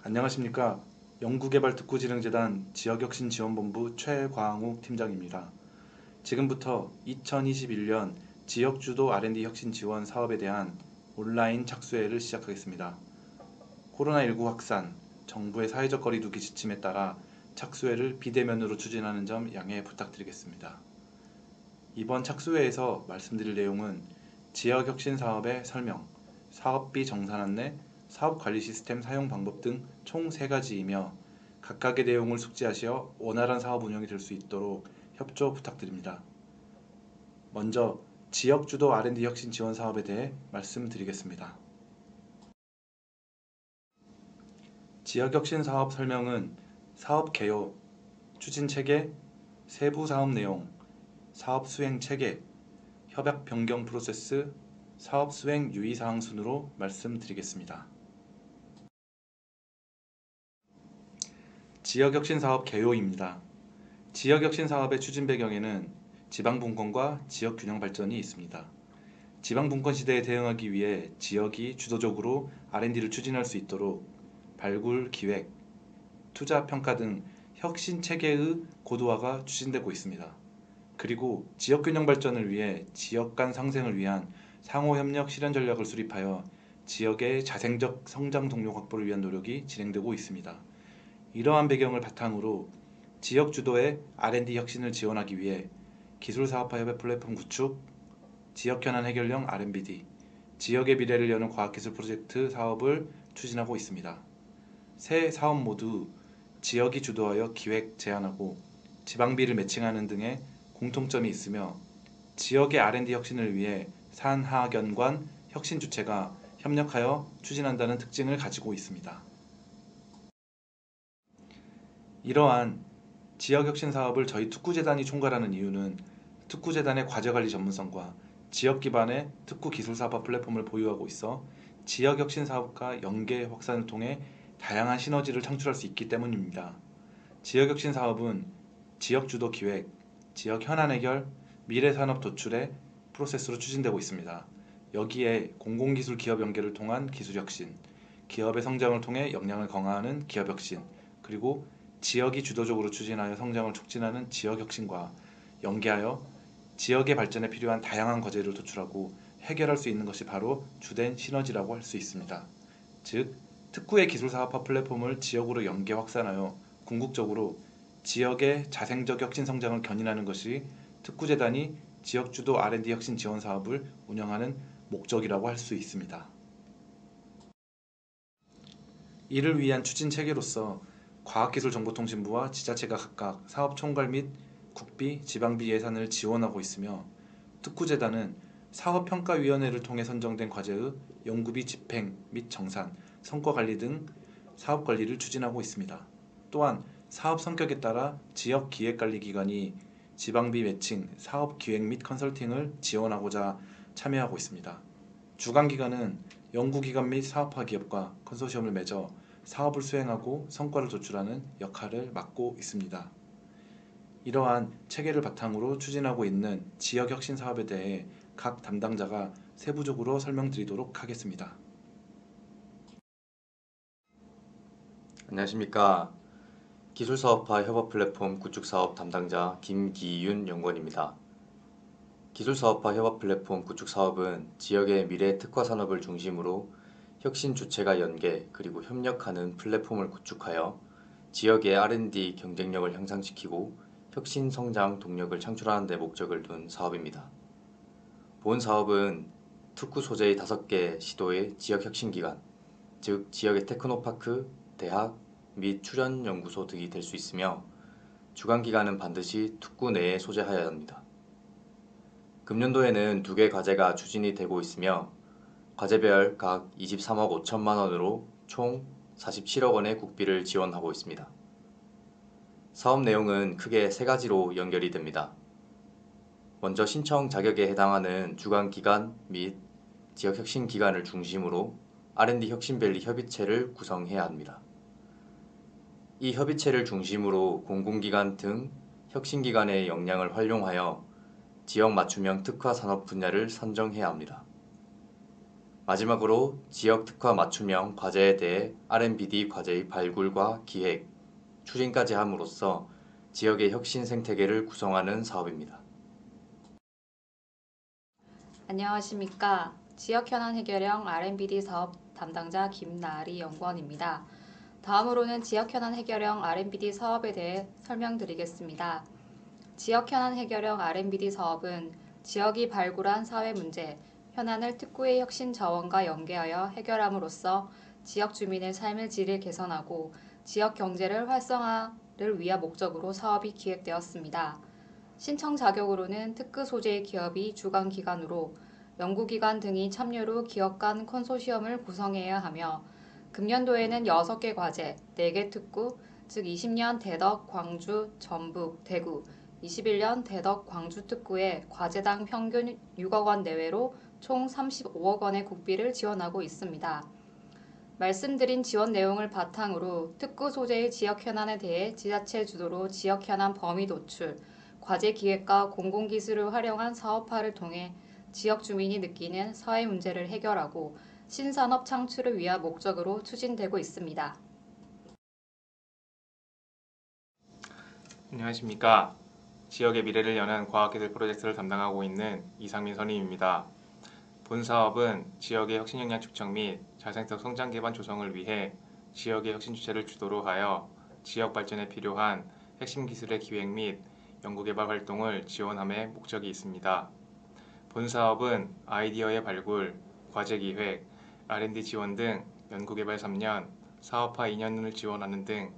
안녕하십니까. 연구개발특구진흥재단 지역혁신지원본부 최광욱 팀장입니다. 지금부터 2021년 지역주도 R&D 혁신 지원 사업에 대한 온라인 착수회를 시작하겠습니다. 코로나19 확산, 정부의 사회적 거리두기 지침에 따라 착수회를 비대면으로 추진하는 점 양해 부탁드리겠습니다. 이번 착수회에서 말씀드릴 내용은 지역혁신 사업의 설명, 사업비 정산 안내, 사업관리 시스템 사용 방법 등 총 3가지이며 각각의 내용을 숙지하시어 원활한 사업 운영이 될 수 있도록 협조 부탁드립니다. 먼저 지역주도 R&D 혁신 지원 사업에 대해 말씀드리겠습니다. 지역혁신 사업 설명은 사업 개요, 추진 체계, 세부 사업 내용, 사업 수행 체계, 협약 변경 프로세스, 사업 수행 유의사항 순으로 말씀드리겠습니다. 지역혁신 사업 개요입니다. 지역혁신 사업의 추진 배경에는 지방분권과 지역균형 발전이 있습니다. 지방분권 시대에 대응하기 위해 지역이 주도적으로 R&D를 추진할 수 있도록 발굴, 기획, 투자, 평가 등 혁신 체계의 고도화가 추진되고 있습니다. 그리고 지역균형 발전을 위해 지역 간 상생을 위한 상호협력 실현 전략을 수립하여 지역의 자생적 성장 동력 확보를 위한 노력이 진행되고 있습니다. 이러한 배경을 바탕으로 지역 주도의 R&D 혁신을 지원하기 위해 기술사업화 협약 플랫폼 구축, 지역 현안 해결형 R&BD, 지역의 미래를 여는 과학기술 프로젝트 사업을 추진하고 있습니다. 세 사업 모두 지역이 주도하여 기획, 제안하고 지방비를 매칭하는 등의 공통점이 있으며 지역의 R&D 혁신을 위해 산하견관 혁신 주체가 협력하여 추진한다는 특징을 가지고 있습니다. 이러한 지역혁신 사업을 저희 특구재단이 총괄하는 이유는 특구재단의 과제관리 전문성과 지역 기반의 특구기술사업화 플랫폼을 보유하고 있어 지역혁신 사업과 연계 확산을 통해 다양한 시너지를 창출할 수 있기 때문입니다. 지역혁신 사업은 지역주도 기획, 지역 현안 해결, 미래산업 도출의 프로세스로 추진되고 있습니다. 여기에 공공기술 기업 연계를 통한 기술혁신, 기업의 성장을 통해 역량을 강화하는 기업혁신, 그리고 지역이 주도적으로 추진하여 성장을 촉진하는 지역혁신과 연계하여 지역의 발전에 필요한 다양한 과제를 도출하고 해결할 수 있는 것이 바로 주된 시너지라고 할 수 있습니다. 즉, 특구의 기술사업화 플랫폼을 지역으로 연계 확산하여 궁극적으로 지역의 자생적 혁신 성장을 견인하는 것이 특구재단이 지역주도 R&D 혁신 지원 사업을 운영하는 목적이라고 할 수 있습니다. 이를 위한 추진 체계로서 과학기술정보통신부와 지자체가 각각 사업 총괄 및 국비, 지방비 예산을 지원하고 있으며 특구재단은 사업평가위원회를 통해 선정된 과제의 연구비 집행 및 정산, 성과관리 등 사업관리를 추진하고 있습니다. 또한 사업 성격에 따라 지역기획관리기관이 지방비 매칭, 사업기획 및 컨설팅을 지원하고자 참여하고 있습니다. 주관기관은 연구기관 및 사업화 기업과 컨소시엄을 맺어 사업을 수행하고 성과를 도출하는 역할을 맡고 있습니다. 이러한 체계를 바탕으로 추진하고 있는 지역혁신 사업에 대해 각 담당자가 세부적으로 설명드리도록 하겠습니다. 안녕하십니까. 기술사업화 협업 플랫폼 구축사업 담당자 김기윤 연구원입니다. 기술사업화 협업 플랫폼 구축사업은 지역의 미래 특화 산업을 중심으로 혁신 주체가 연계 그리고 협력하는 플랫폼을 구축하여 지역의 R&D 경쟁력을 향상시키고 혁신 성장 동력을 창출하는 데 목적을 둔 사업입니다. 본 사업은 특구 소재의 5개 시도의 지역혁신기관, 즉 지역의 테크노파크, 대학 및 출연연구소 등이 될 수 있으며 주관기관은 반드시 특구 내에 소재하여야 합니다. 금년도에는 2개 과제가 추진이 되고 있으며 과제별 각 23억 5천만 원으로 총 47억 원의 국비를 지원하고 있습니다. 사업 내용은 크게 3가지로 연결이 됩니다. 먼저 신청 자격에 해당하는 주관기관 및 지역혁신기관을 중심으로 R&D 혁신밸리 협의체를 구성해야 합니다. 이 협의체를 중심으로 공공기관 등 혁신기관의 역량을 활용하여 지역 맞춤형 특화 산업 분야를 선정해야 합니다. 마지막으로 지역 특화 맞춤형 과제에 대해 R&BD 과제의 발굴과 기획, 추진까지 함으로써 지역의 혁신 생태계를 구성하는 사업입니다. 안녕하십니까. 지역 현안 해결형 R&BD 사업 담당자 김나리 연구원입니다. 다음으로는 지역 현안 해결형 R&BD 사업에 대해 설명드리겠습니다. 지역 현안 해결형 R&BD 사업은 지역이 발굴한 사회 문제, 현안을 특구의 혁신 자원과 연계하여 해결함으로써 지역 주민의 삶의 질을 개선하고 지역 경제를 활성화를 위한 목적으로 사업이 기획되었습니다. 신청 자격으로는 특구 소재의 기업이 주관 기관으로 연구기관 등이 참여로 기업 간 컨소시엄을 구성해야 하며 금년도에는 6개 과제, 4개 특구, 즉 20년 대덕, 광주, 전북, 대구, 21년 대덕, 광주 특구에 과제당 평균 6억 원 내외로 총 35억 원의 국비를 지원하고 있습니다. 말씀드린 지원 내용을 바탕으로 특구 소재의 지역 현안에 대해 지자체 주도로 지역 현안 범위 도출, 과제 기획과 공공기술을 활용한 사업화를 통해 지역 주민이 느끼는 사회 문제를 해결하고 신산업 창출을 위한 목적으로 추진되고 있습니다. 안녕하십니까. 지역의 미래를 여는 과학기술 프로젝트를 담당하고 있는 이상민 선임입니다. 본 사업은 지역의 혁신 역량 축적 및 자생적 성장 기반 조성을 위해 지역의 혁신 주체를 주도로 하여 지역 발전에 필요한 핵심 기술의 기획 및 연구개발 활동을 지원함에 목적이 있습니다. 본 사업은 아이디어의 발굴, 과제 기획, R&D 지원 등 연구개발 3년, 사업화 2년을 지원하는 등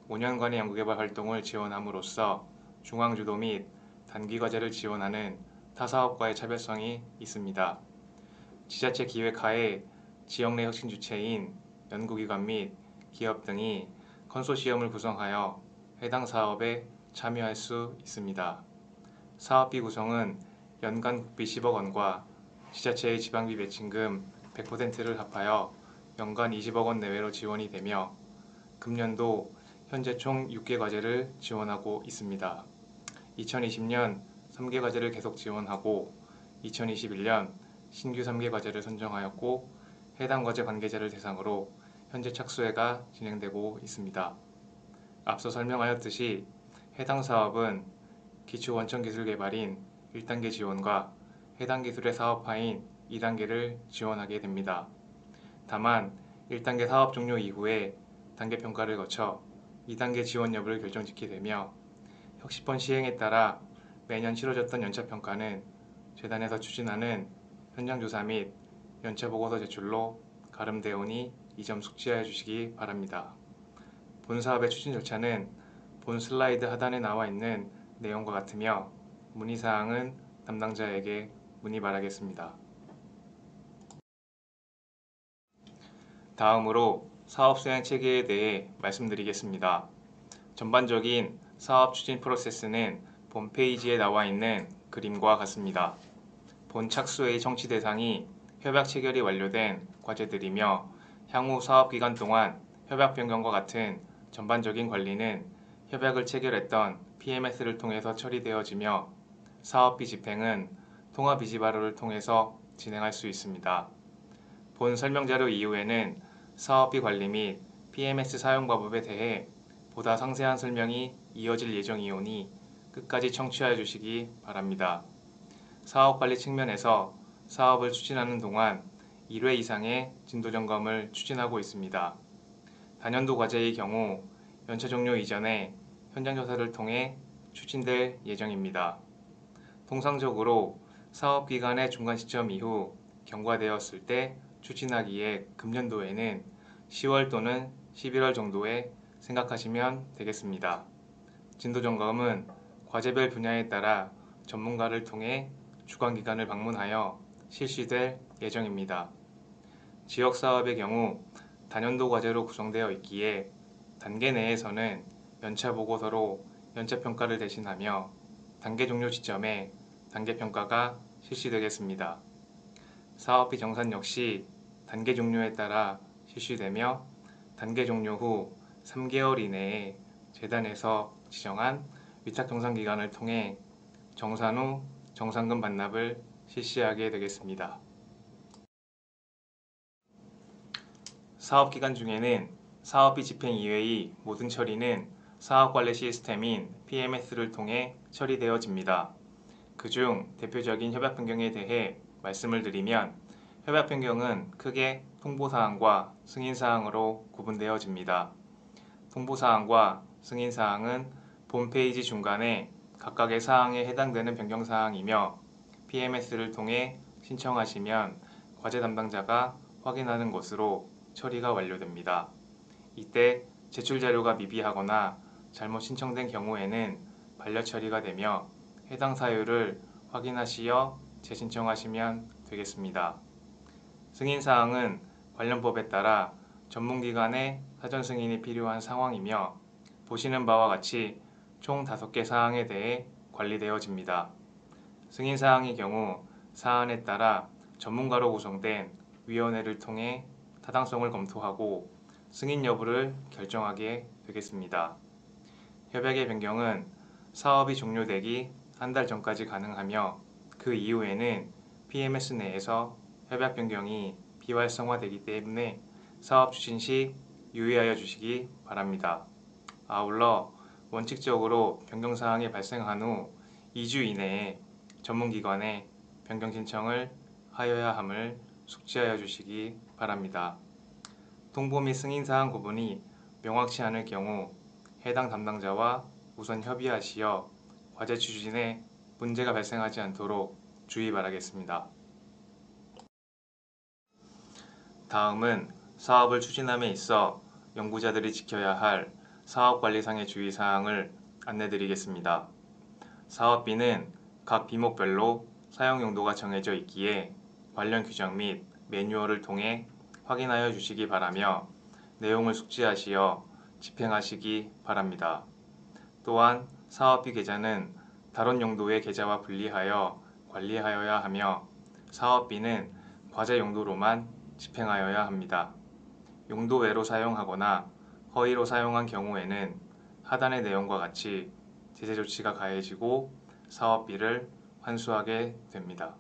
5년간의 연구개발 활동을 지원함으로써 중앙주도 및 단기 과제를 지원하는 타 사업과의 차별성이 있습니다. 지자체 기획하에 지역 내 혁신 주체인 연구기관 및 기업 등이 컨소시엄을 구성하여 해당 사업에 참여할 수 있습니다. 사업비 구성은 연간 국비 10억 원과 지자체의 지방비 매칭금 100%를 합하여 연간 20억 원 내외로 지원이 되며 금년도 현재 총 6개 과제를 지원하고 있습니다. 2020년 3개 과제를 계속 지원하고 2021년 신규 3개 과제를 선정하였고 해당 과제 관계자를 대상으로 현재 착수회가 진행되고 있습니다. 앞서 설명하였듯이 해당 사업은 기초 원천 기술 개발인 1단계 지원과 해당 기술의 사업화인 2단계를 지원하게 됩니다. 다만 1단계 사업 종료 이후에 단계 평가를 거쳐 2단계 지원 여부를 결정짓게 되며 혁신번 시행에 따라 매년 치러졌던 연차평가는 재단에서 추진하는 현장조사 및 연차보고서 제출로 가름되오니 이 점 숙지하여 주시기 바랍니다. 본 사업의 추진 절차는 본 슬라이드 하단에 나와 있는 내용과 같으며 문의사항은 담당자에게 문의 바라겠습니다. 다음으로 사업 수행 체계에 대해 말씀드리겠습니다. 전반적인 사업 추진 프로세스는 본 페이지에 나와 있는 그림과 같습니다. 본 착수의 청취 대상이 협약 체결이 완료된 과제들이며 향후 사업기간 동안 협약 변경과 같은 전반적인 관리는 협약을 체결했던 PMS를 통해서 처리되어지며 사업비 집행은 통합이지바로를 통해서 진행할 수 있습니다. 본 설명자료 이후에는 사업비 관리 및 PMS 사용 방법에 대해 보다 상세한 설명이 이어질 예정이오니 끝까지 청취하여 주시기 바랍니다. 사업관리 측면에서 사업을 추진하는 동안 1회 이상의 진도 점검을 추진하고 있습니다. 단연도 과제의 경우 연차 종료 이전에 현장 조사를 통해 추진될 예정입니다. 통상적으로 사업 기간의 중간 시점 이후 경과되었을 때 추진하기에 금년도에는 10월 또는 11월 정도에 생각하시면 되겠습니다. 진도 점검은 과제별 분야에 따라 전문가를 통해 주관기관을 방문하여 실시될 예정입니다. 지역사업의 경우 단연도 과제로 구성되어 있기에 단계 내에서는 연차 보고서로 연차 평가를 대신하며 단계 종료 시점에 단계 평가가 실시되겠습니다. 사업비 정산 역시 단계 종료에 따라 실시되며 단계 종료 후 3개월 이내에 재단에서 지정한 위탁 정산 기관을 통해 정산 후 정산금 반납을 실시하게 되겠습니다. 사업기간 중에는 사업비 집행 이외의 모든 처리는 사업관리 시스템인 PMS를 통해 처리되어집니다. 그중 대표적인 협약 변경에 대해 말씀을 드리면 협약 변경은 크게 통보사항과 승인사항으로 구분되어집니다. 통보사항과 승인사항은 본 페이지 중간에 각각의 사항에 해당되는 변경사항이며 PMS를 통해 신청하시면 과제 담당자가 확인하는 것으로 처리가 완료됩니다. 이때 제출 자료가 미비하거나 잘못 신청된 경우에는 반려 처리가 되며 해당 사유를 확인하시어 재신청하시면 되겠습니다. 승인사항은 관련 법에 따라 전문기관의 사전 승인이 필요한 상황이며 보시는 바와 같이 총 5개 사항에 대해 관리되어집니다. 승인사항의 경우 사안에 따라 전문가로 구성된 위원회를 통해 타당성을 검토하고 승인 여부를 결정하게 되겠습니다. 협약의 변경은 사업이 종료되기 한 달 전까지 가능하며 그 이후에는 PMS 내에서 협약 변경이 비활성화되기 때문에 사업 추진 시 유의하여 주시기 바랍니다. 아울러 원칙적으로 변경사항이 발생한 후 2주 이내에 전문기관에 변경 신청을 하여야 함을 숙지하여 주시기 바랍니다. 통보 및 승인사항 구분이 명확치 않을 경우 해당 담당자와 우선 협의하시어 과제 추진에 문제가 발생하지 않도록 주의 바라겠습니다. 다음은 사업을 추진함에 있어 연구자들이 지켜야 할 사업관리상의 주의사항을 안내드리겠습니다. 사업비는 각 비목별로 사용용도가 정해져 있기에 관련 규정 및 매뉴얼을 통해 확인하여 주시기 바라며 내용을 숙지하시어 집행하시기 바랍니다. 또한 사업비 계좌는 다른 용도의 계좌와 분리하여 관리하여야 하며 사업비는 과제 용도로만 집행하여야 합니다. 용도 외로 사용하거나 허위로 사용한 경우에는 하단의 내용과 같이 제재 조치가 가해지고 사업비를 환수하게 됩니다.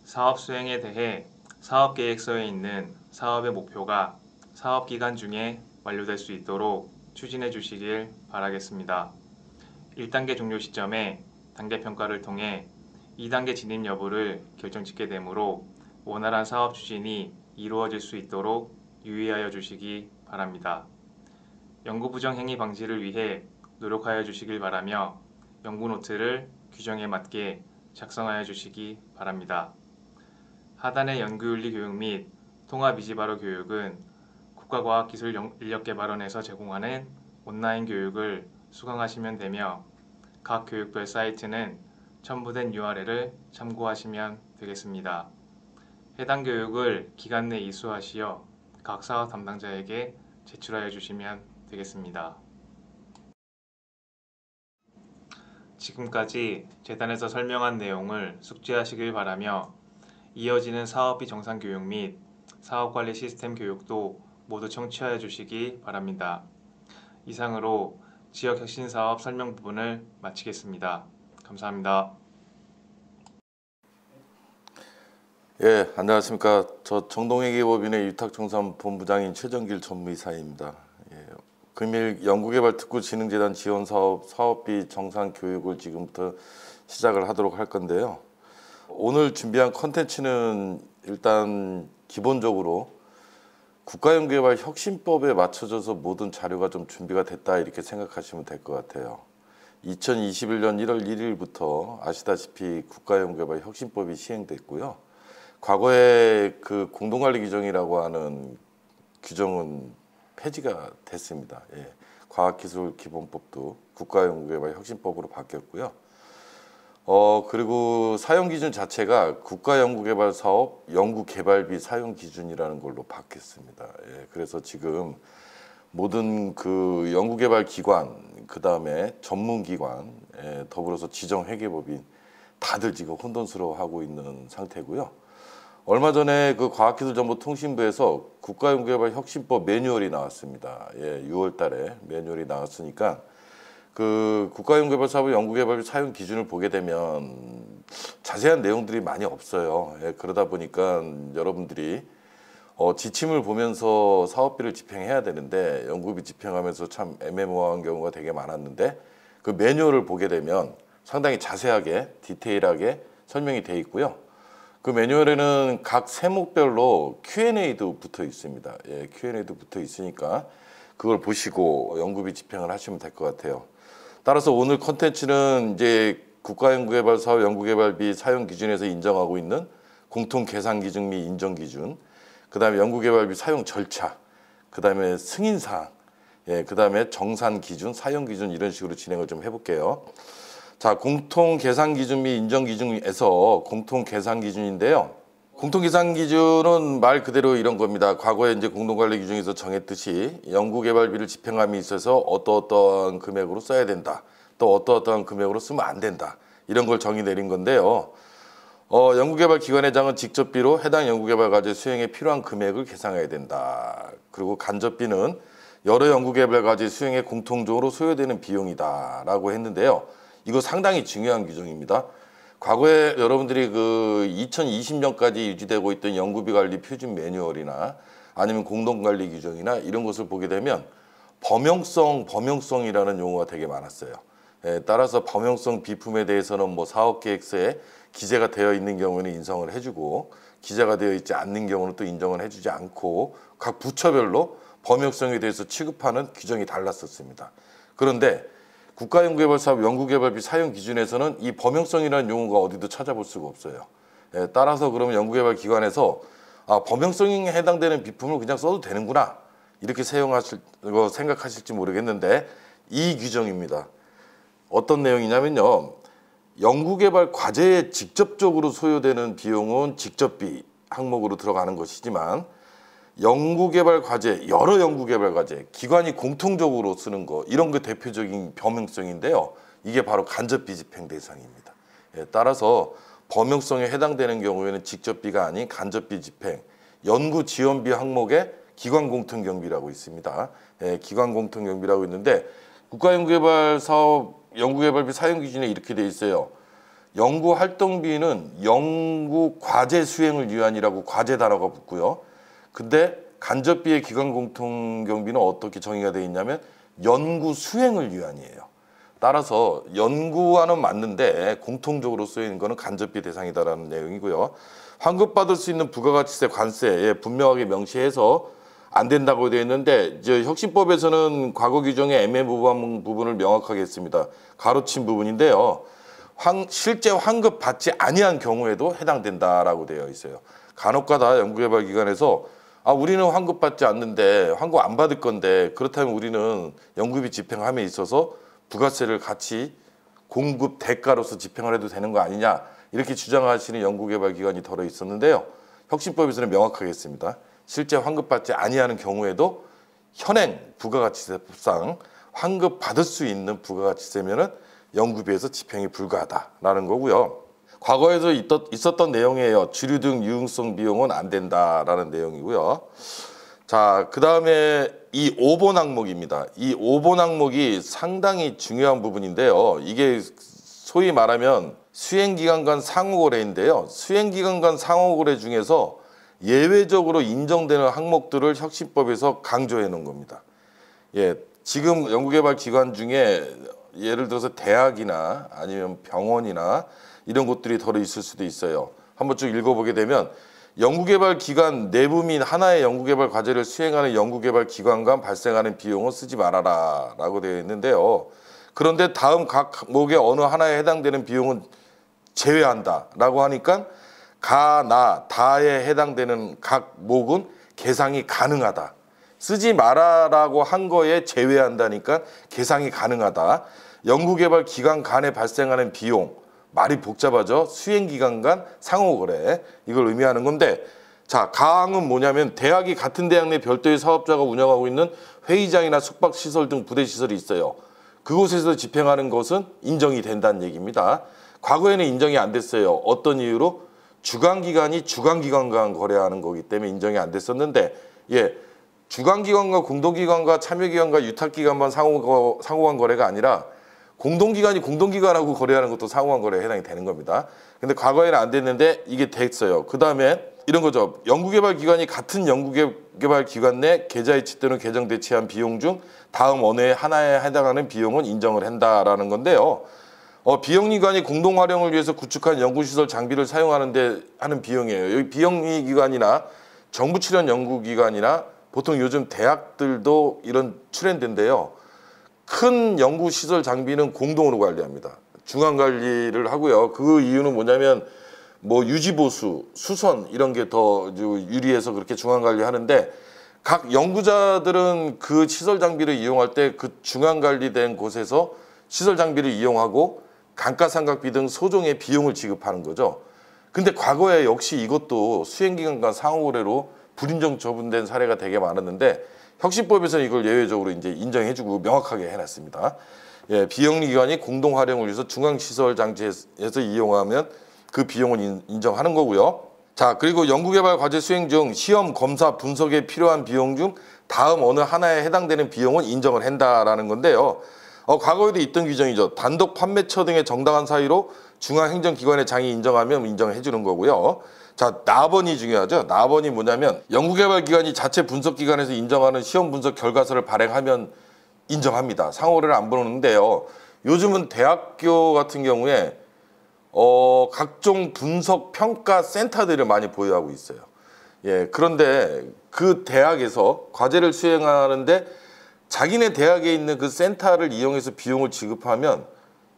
사업 수행에 대해 사업계획서에 있는 사업의 목표가 사업기간 중에 완료될 수 있도록 추진해 주시길 바라겠습니다. 1단계 종료 시점에 단계평가를 통해 2단계 진입 여부를 결정짓게 되므로 원활한 사업 추진이 이루어질 수 있도록 유의하여 주시기 바랍니다. 연구부정 행위 방지를 위해 노력하여 주시길 바라며 연구 노트를 규정에 맞게 작성하여 주시기 바랍니다. 하단의 연구윤리 교육 및 통합이지바로 교육은 국가과학기술인력개발원에서 제공하는 온라인 교육을 수강하시면 되며 각 교육별 사이트는 첨부된 URL을 참고하시면 되겠습니다. 해당 교육을 기간 내 이수하시어 각 사업 담당자에게 제출하여 주시면 되겠습니다. 지금까지 재단에서 설명한 내용을 숙지하시길 바라며 이어지는 사업비 정상 교육 및 사업관리 시스템 교육도 모두 청취하여 주시기 바랍니다. 이상으로 지역혁신사업 설명 부분을 마치겠습니다. 감사합니다. 예, 안녕하십니까. 저 정동회계법인의 유탁청산본부장인 최정길 전무이사입니다. 예, 금일 연구개발특구진흥재단 지원사업 사업비 정상 교육을 지금부터 시작을 하도록 할 건데요. 오늘 준비한 컨텐츠는 일단 기본적으로 국가연구개발혁신법에 맞춰져서 모든 자료가 좀 준비가 됐다 이렇게 생각하시면 될 것 같아요. 2021년 1월 1일부터 아시다시피 국가연구개발혁신법이 시행됐고요. 과거에 그 공동관리 규정이라고 하는 규정은 폐지가 됐습니다. 예. 과학기술기본법도 국가연구개발혁신법으로 바뀌었고요. 그리고 사용기준 자체가 국가연구개발사업 연구개발비 사용기준이라는 걸로 바뀌었습니다. 예. 그래서 지금 모든 그 연구개발기관, 그 다음에 전문기관, 더불어서 지정회계법인 다들 지금 혼돈스러워하고 있는 상태고요. 얼마 전에 그 과학기술정보통신부에서 국가연구개발혁신법 매뉴얼이 나왔습니다. 예, 6월 달에 매뉴얼이 나왔으니까 그 국가연구개발사업 연구개발비 사용 기준을 보게 되면 자세한 내용들이 많이 없어요. 예, 그러다 보니까 여러분들이 지침을 보면서 사업비를 집행해야 되는데 연구비 집행하면서 참 애매모호한 경우가 되게 많았는데 그 매뉴얼을 보게 되면 상당히 자세하게 디테일하게 설명이 돼 있고요. 그 매뉴얼에는 각 세목별로 Q&A도 붙어 있습니다. 예, Q&A도 붙어 있으니까 그걸 보시고 연구비 집행을 하시면 될 것 같아요. 따라서 오늘 컨텐츠는 이제 국가연구개발사업 연구개발비 사용 기준에서 인정하고 있는 공통계산기준 및 인정기준, 그 다음에 연구개발비 사용 절차, 그 다음에 승인사항, 예, 그 다음에 정산기준, 사용기준 이런 식으로 진행을 좀 해볼게요. 자, 공통계산기준 및 인정기준에서 공통계산기준인데요. 공통계산기준은 말 그대로 이런 겁니다. 과거에 이제 공동관리규정에서 정했듯이 연구개발비를 집행함에 있어서 어떠어떠한 금액으로 써야 된다. 또 어떠어떠한 금액으로 쓰면 안 된다. 이런 걸 정의 내린 건데요. 연구개발기관회장은 직접비로 해당 연구개발과제 수행에 필요한 금액을 계산해야 된다. 그리고 간접비는 여러 연구개발과제 수행에 공통적으로 소요되는 비용이다 라고 했는데요. 이거 상당히 중요한 규정입니다. 과거에 여러분들이 그 2020년까지 유지되고 있던 연구비 관리 표준 매뉴얼이나 아니면 공동관리 규정이나 이런 것을 보게 되면 범용성이라는 용어가 되게 많았어요. 예, 따라서 범용성 비품에 대해서는 뭐 사업계획서에 기재가 되어 있는 경우는 인정을 해주고 기재가 되어 있지 않는 경우는 또 인정을 해주지 않고 각 부처별로 범용성에 대해서 취급하는 규정이 달랐었습니다. 그런데 국가연구개발사업 연구개발비 사용 기준에서는 이 범용성이라는 용어가 어디도 찾아볼 수가 없어요. 예, 따라서 그러면 연구개발기관에서 범용성에 해당되는 비품을 그냥 써도 되는구나 이렇게 생각하실지 모르겠는데 이 규정입니다. 어떤 내용이냐면요. 연구개발 과제에 직접적으로 소요되는 비용은 직접비 항목으로 들어가는 것이지만 연구개발 과제, 여러 연구개발 과제, 기관이 공통적으로 쓰는 거 이런 게 대표적인 범용성인데요. 이게 바로 간접비 집행 대상입니다. 예, 따라서 범용성에 해당되는 경우에는 직접비가 아닌 간접비 집행, 연구 지원비 항목에 기관 공통경비라고 있습니다. 예, 기관 공통경비라고 있는데 국가연구개발 사업 연구개발비 사용 기준에 이렇게 돼 있어요. 연구활동비는 연구 과제 수행을 위한이라고 과제 단어가 붙고요. 근데 간접비의 기관 공통경비는 어떻게 정의가 되어 있냐면 연구 수행을 위한이에요. 따라서 연구와는 맞는데 공통적으로 쓰이는 것은 간접비 대상이다라는 내용이고요. 환급받을 수 있는 부가가치세 관세에 분명하게 명시해서 안 된다고 되어 있는데 이제 혁신법에서는 과거 규정의 애매모호한 부분을 명확하게 했습니다. 가로친 부분인데요. 실제 환급 받지 아니한 경우에도 해당된다라고 되어 있어요. 간혹가다 연구개발기관에서 우리는 환급 받지 않는데 환급 안 받을 건데 그렇다면 우리는 연구비 집행함에 있어서 부가세를 같이 공급 대가로서 집행을 해도 되는 거 아니냐 이렇게 주장하시는 연구개발기관이 덜어 있었는데요. 혁신법에서는 명확하게 했습니다. 실제 환급받지 아니하는 경우에도 현행 부가가치세법상 환급받을 수 있는 부가가치세면은 연구비에서 집행이 불가하다라는 거고요. 과거에도 있었던 내용이에요. 주류 등 유흥성 비용은 안 된다라는 내용이고요. 자, 그 다음에 이 5번 항목입니다. 이 5번 항목이 상당히 중요한 부분인데요. 이게 소위 말하면 수행기관 간 상호거래인데요. 수행기관 간 상호거래 중에서 예외적으로 인정되는 항목들을 혁신법에서 강조해 놓은 겁니다. 예, 지금 연구개발기관 중에 예를 들어서 대학이나 아니면 병원이나 이런 곳들이 덜어 있을 수도 있어요. 한번 쭉 읽어보게 되면 연구개발기관 내부 및 하나의 연구개발 과제를 수행하는 연구개발기관 간 발생하는 비용은 쓰지 말아라 라고 되어 있는데요. 그런데 다음 각 목의 어느 하나에 해당되는 비용은 제외한다 라고 하니까 가, 나, 다에 해당되는 각 목은 계상이 가능하다. 쓰지 마라라고 한 거에 제외한다니까 계상이 가능하다. 연구개발기관 간에 발생하는 비용, 말이 복잡하죠. 수행기관 간 상호거래 이걸 의미하는 건데 자, 가항은 뭐냐면 대학이 같은 대학 내 별도의 사업자가 운영하고 있는 회의장이나 숙박시설 등 부대시설이 있어요. 그곳에서 집행하는 것은 인정이 된다는 얘기입니다. 과거에는 인정이 안 됐어요. 어떤 이유로? 주관기관이 주관기관과 거래하는 거기 때문에 인정이 안 됐었는데 주관기관과 공동기관과 참여기관과 유탁기관만 상호간 거래가 아니라 공동기관이 공동기관하고 거래하는 것도 상호간 거래에 해당이 되는 겁니다. 근데 과거에는 안 됐는데 이게 됐어요. 그 다음에 이런 거죠. 연구개발기관이 같은 연구개발기관 내 계좌이체 또는 계정 대체한 비용 중 다음 어느 하나에 해당하는 비용은 인정을 한다라는 건데요. 비영리기관이 공동 활용을 위해서 구축한 연구시설 장비를 사용하는데 하는 비용이에요. 여기 비영리기관이나 정부 출연 연구기관이나 보통 요즘 대학들도 이런 트렌드인데요. 큰 연구시설 장비는 공동으로 관리합니다. 중앙 관리를 하고요. 그 이유는 뭐냐면 뭐 유지보수, 수선 이런 게 더 유리해서 그렇게 중앙 관리하는데 각 연구자들은 그 시설 장비를 이용할 때 그 중앙 관리된 곳에서 시설 장비를 이용하고 감가상각비 등 소정의 비용을 지급하는 거죠. 근데 과거에 역시 이것도 수행기관 간 상호거래로 불인정 처분된 사례가 되게 많았는데 혁신법에서는 이걸 예외적으로 이제 인정해주고 명확하게 해놨습니다. 예, 비영리기관이 공동 활용을 위해서 중앙시설 장치에서 이용하면 그 비용을 인정하는 거고요. 자, 그리고 연구개발 과제 수행 중 시험, 검사, 분석에 필요한 비용 중 다음 어느 하나에 해당되는 비용은 인정을 한다라는 건데요. 과거에도 있던 규정이죠. 단독 판매처 등의 정당한 사유로 중앙행정기관의 장이 인정하면 인정해 주는 거고요. 자, 나번이 중요하죠. 나번이 뭐냐면 연구개발기관이 자체 분석기관에서 인정하는 시험 분석 결과서를 발행하면 인정합니다. 상호를 안 보는데요. 요즘은 대학교 같은 경우에 각종 분석 평가 센터들을 많이 보유하고 있어요. 예, 그런데 그 대학에서 과제를 수행하는데 자기네 대학에 있는 그 센터를 이용해서 비용을 지급하면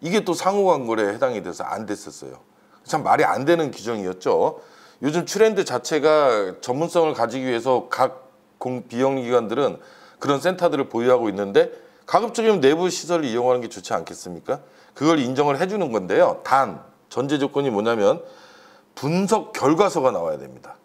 이게 또 상호간 거래에 해당이 돼서 안 됐었어요. 참 말이 안 되는 규정이었죠. 요즘 트렌드 자체가 전문성을 가지기 위해서 각 비영리기관들은 그런 센터들을 보유하고 있는데 가급적이면 내부 시설을 이용하는 게 좋지 않겠습니까? 그걸 인정을 해주는 건데요. 단 전제 조건이 뭐냐면 분석 결과서가 나와야 됩니다.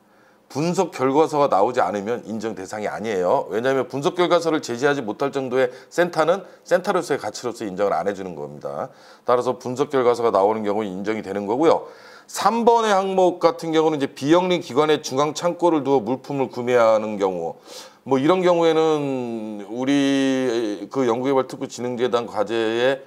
분석 결과서가 나오지 않으면 인정 대상이 아니에요. 왜냐하면 분석 결과서를 제시하지 못할 정도의 센터는 센터로서의 가치로서 인정을 안 해주는 겁니다. 따라서 분석 결과서가 나오는 경우는 인정이 되는 거고요. 3번의 항목 같은 경우는 이제 비영리 기관의 중앙 창고를 두어 물품을 구매하는 경우, 뭐 이런 경우에는 우리 그 연구개발특구진흥재단 과제에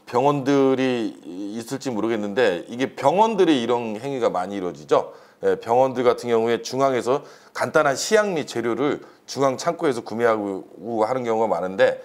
병원들이 있을지 모르겠는데 이게 병원들이 이런 행위가 많이 이루어지죠. 예, 병원들 같은 경우에 중앙에서 간단한 시약 및 재료를 중앙 창고에서 구매하고 하는 경우가 많은데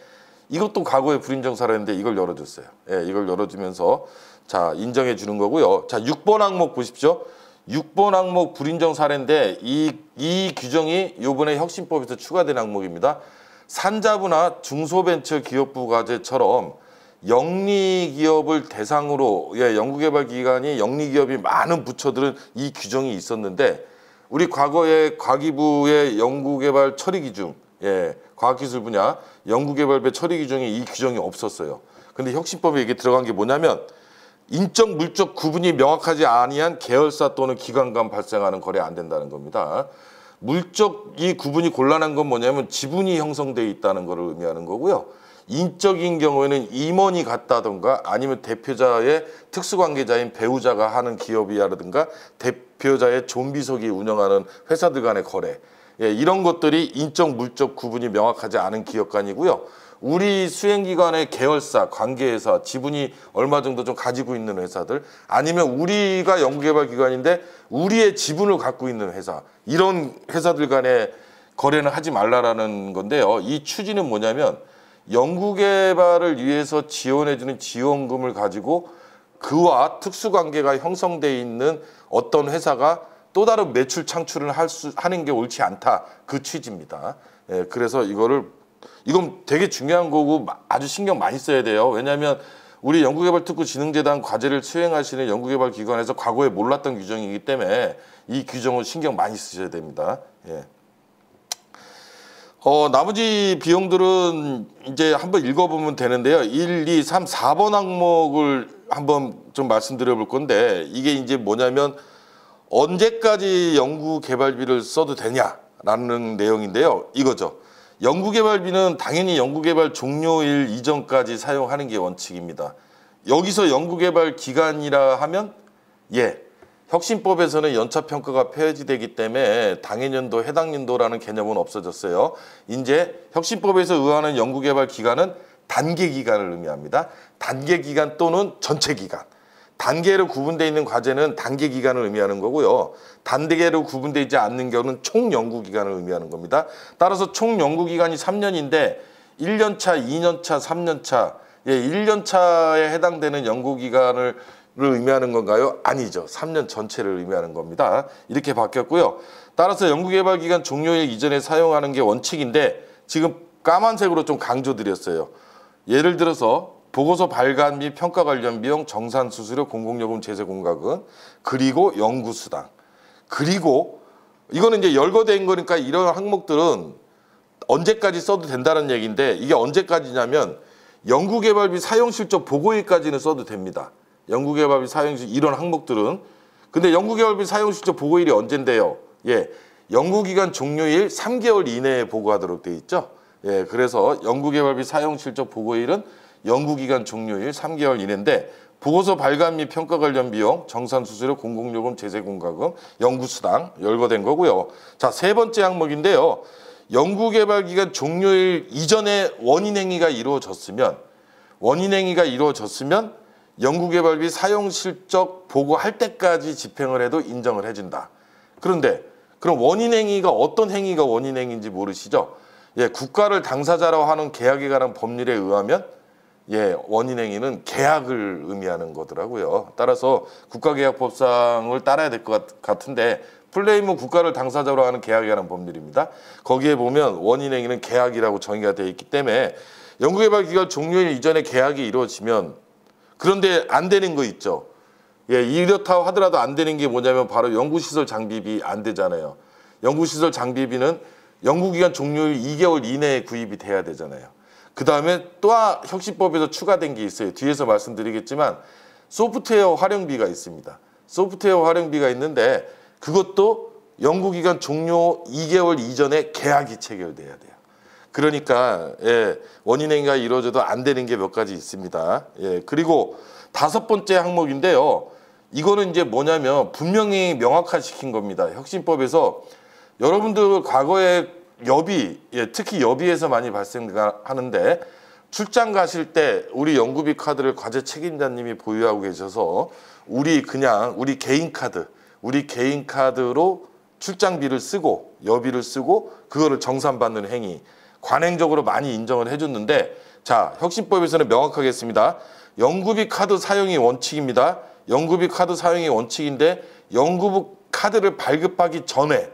이것도 과거에 불인정 사례인데 이걸 열어줬어요. 예, 이걸 열어주면서 자 인정해 주는 거고요. 자 6번 항목 보십시오. 6번 항목 불인정 사례인데 이 규정이 이번에 혁신법에서 추가된 항목입니다. 산자부나 중소벤처기업부 과제처럼 영리기업을 대상으로 연구개발기관이 영리기업이 많은 부처들은 이 규정이 있었는데 우리 과거에 과기부의 연구개발 처리기준 과학기술 분야 연구개발배 처리기준에 이 규정이 없었어요. 근데 혁신법에 이게 들어간 게 뭐냐면 인적 물적 구분이 명확하지 아니한 계열사 또는 기관 간 발생하는 거래 안 된다는 겁니다. 물적이 구분이 곤란한 건 뭐냐면 지분이 형성돼 있다는 것을 의미하는 거고요. 인적인 경우에는 임원이 같다던가 아니면 대표자의 특수관계자인 배우자가 하는 기업이라든가 대표자의 존비속이 운영하는 회사들 간의 거래 이런 것들이 인적 물적 구분이 명확하지 않은 기업 간이고요. 우리 수행기관의 계열사, 관계회사, 지분이 얼마 정도 좀 가지고 있는 회사들 아니면 우리가 연구개발기관인데 우리의 지분을 갖고 있는 회사 이런 회사들 간의 거래는 하지 말라라는 건데요. 이 취지는 뭐냐면 연구개발을 위해서 지원해주는 지원금을 가지고 그와 특수관계가 형성돼 있는 어떤 회사가 또 다른 매출 창출을 하는 게 옳지 않다. 그 취지입니다. 예, 그래서 이건 되게 중요한 거고 아주 신경 많이 써야 돼요. 왜냐하면 우리 연구개발특구진흥재단 과제를 수행하시는 연구개발기관에서 과거에 몰랐던 규정이기 때문에 이 규정을 신경 많이 쓰셔야 됩니다. 예. 나머지 비용들은 이제 한번 읽어보면 되는데요. 1, 2, 3, 4번 항목을 한번 좀 말씀드려 볼 건데 이게 이제 뭐냐면 언제까지 연구개발비를 써도 되냐라는 내용인데요. 이거죠. 연구개발비는 당연히 연구개발 종료일 이전까지 사용하는 게 원칙입니다. 여기서 연구개발 기간이라 하면 혁신법에서는 연차평가가 폐지되기 때문에 당해년도, 해당년도라는 개념은 없어졌어요. 이제 혁신법에서 의하는 연구개발 기간은 단계 기간을 의미합니다. 단계 기간 또는 전체 기간. 단계로 구분되어 있는 과제는 단계 기간을 의미하는 거고요. 단계로 구분되어 있지 않는 경우는 총 연구 기간을 의미하는 겁니다. 따라서 총 연구 기간이 3년인데 1년차, 2년차, 3년차, 1년차에 해당되는 연구 기간을 의미하는 건가요? 아니죠. 3년 전체를 의미하는 겁니다. 이렇게 바뀌었고요. 따라서 연구개발 기간 종료일 이전에 사용하는 게 원칙인데 지금 까만색으로 좀 강조드렸어요. 예를 들어서 보고서 발간 및 평가 관련 비용, 정산 수수료, 공공요금 제세 공과금, 그리고 연구수당. 그리고 이거는 이제 열거된 거니까 이런 항목들은 언제까지 써도 된다는 얘기인데 이게 언제까지냐면 연구개발비 사용실적 보고일까지는 써도 됩니다. 연구개발비 사용실 이런 항목들은. 근데 연구개발비 사용실적 보고일이 언젠데요? 예, 연구기간 종료일 3개월 이내에 보고하도록 돼 있죠. 예, 그래서 연구개발비 사용실적 보고일은 연구기간 종료일 3개월 이내인데 보고서 발간 및 평가 관련 비용, 정산수수료, 공공요금, 제세공과금, 연구수당 열거된 거고요. 자, 세 번째 항목인데요. 연구개발기간 종료일 이전에 원인행위가 이루어졌으면 연구개발비 사용실적 보고할 때까지 집행을 해도 인정을 해준다. 그런데 그럼 원인행위가 어떤 행위가 원인행위인지 모르시죠? 예, 국가를 당사자로 하는 계약에 관한 법률에 의하면 원인행위는 계약을 의미하는 거더라고요. 따라서 국가계약법상을 따라야 될 것 같은데 플레임은 국가를 당사자로 하는 계약에 관한 법률입니다. 거기에 보면 원인행위는 계약이라고 정의가 되어 있기 때문에 연구개발기간 종료일 이전에 계약이 이루어지면 그런데 안 되는 거 있죠. 예, 이렇다고 하더라도 안 되는 게 뭐냐면 바로 연구시설 장비비 안 되잖아요. 연구시설 장비비는 연구기간 종료일 2개월 이내에 구입이 돼야 되잖아요. 그 다음에 또 혁신법에서 추가된 게 있어요. 뒤에서 말씀드리겠지만 소프트웨어 활용비가 있습니다. 소프트웨어 활용비가 있는데 그것도 연구기간 종료 2개월 이전에 계약이 체결돼야 돼요. 그러니까 원인행위가 이루어져도 안 되는 게 몇 가지 있습니다. 그리고 다섯 번째 항목인데요. 이거는 이제 뭐냐면 분명히 명확화시킨 겁니다. 혁신법에서 여러분들 과거에 여비, 특히 여비에서 많이 발생하는데 출장 가실 때 우리 연구비 카드를 과제 책임자님이 보유하고 계셔서 우리 개인 카드로 출장비를 쓰고 여비를 쓰고 그거를 정산받는 행위 관행적으로 많이 인정을 해줬는데 자, 혁신법에서는 명확하게 했습니다. 연구비 카드 사용이 원칙입니다. 연구비 카드 사용이 원칙인데 연구비 카드를 발급하기 전에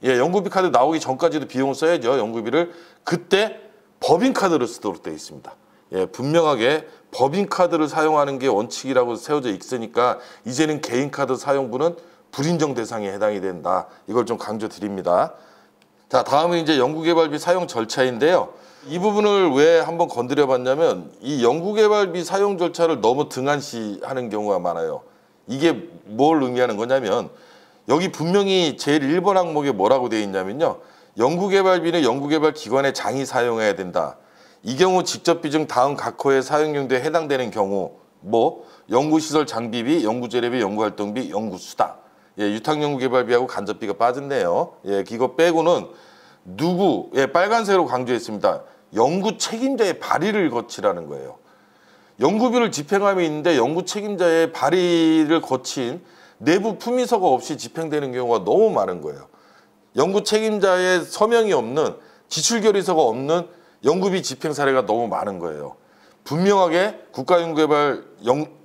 연구비 카드 나오기 전까지도 비용을 써야죠. 연구비를. 그때 법인카드를 쓰도록 되어 있습니다. 분명하게 법인카드를 사용하는 게 원칙이라고 세워져 있으니까 이제는 개인카드 사용분은 불인정 대상에 해당이 된다. 이걸 좀 강조드립니다. 자, 다음은 이제 연구개발비 사용 절차인데요. 이 부분을 왜 한번 건드려 봤냐면 이 연구개발비 사용 절차를 너무 등한시하는 경우가 많아요. 이게 뭘 의미하는 거냐면 여기 분명히 제일 1번 항목에 뭐라고 되어 있냐면요. 연구개발비는 연구개발 기관의 장이 사용해야 된다. 이 경우 직접 비중 다음 각 호의 사용 용도에 해당되는 경우 연구시설 장비비, 연구재료비, 연구활동비, 연구수당. 유탁연구개발비하고 간접비가 빠졌네요. 이거 빼고는 빨간색으로 강조했습니다. 연구 책임자의 발의를 거치라는 거예요. 연구비를 집행함에 있는데 연구 책임자의 발의를 거친 내부 품위서가 없이 집행되는 경우가 너무 많은 거예요. 연구 책임자의 서명이 없는 지출결의서가 없는 연구비 집행 사례가 너무 많은 거예요. 분명하게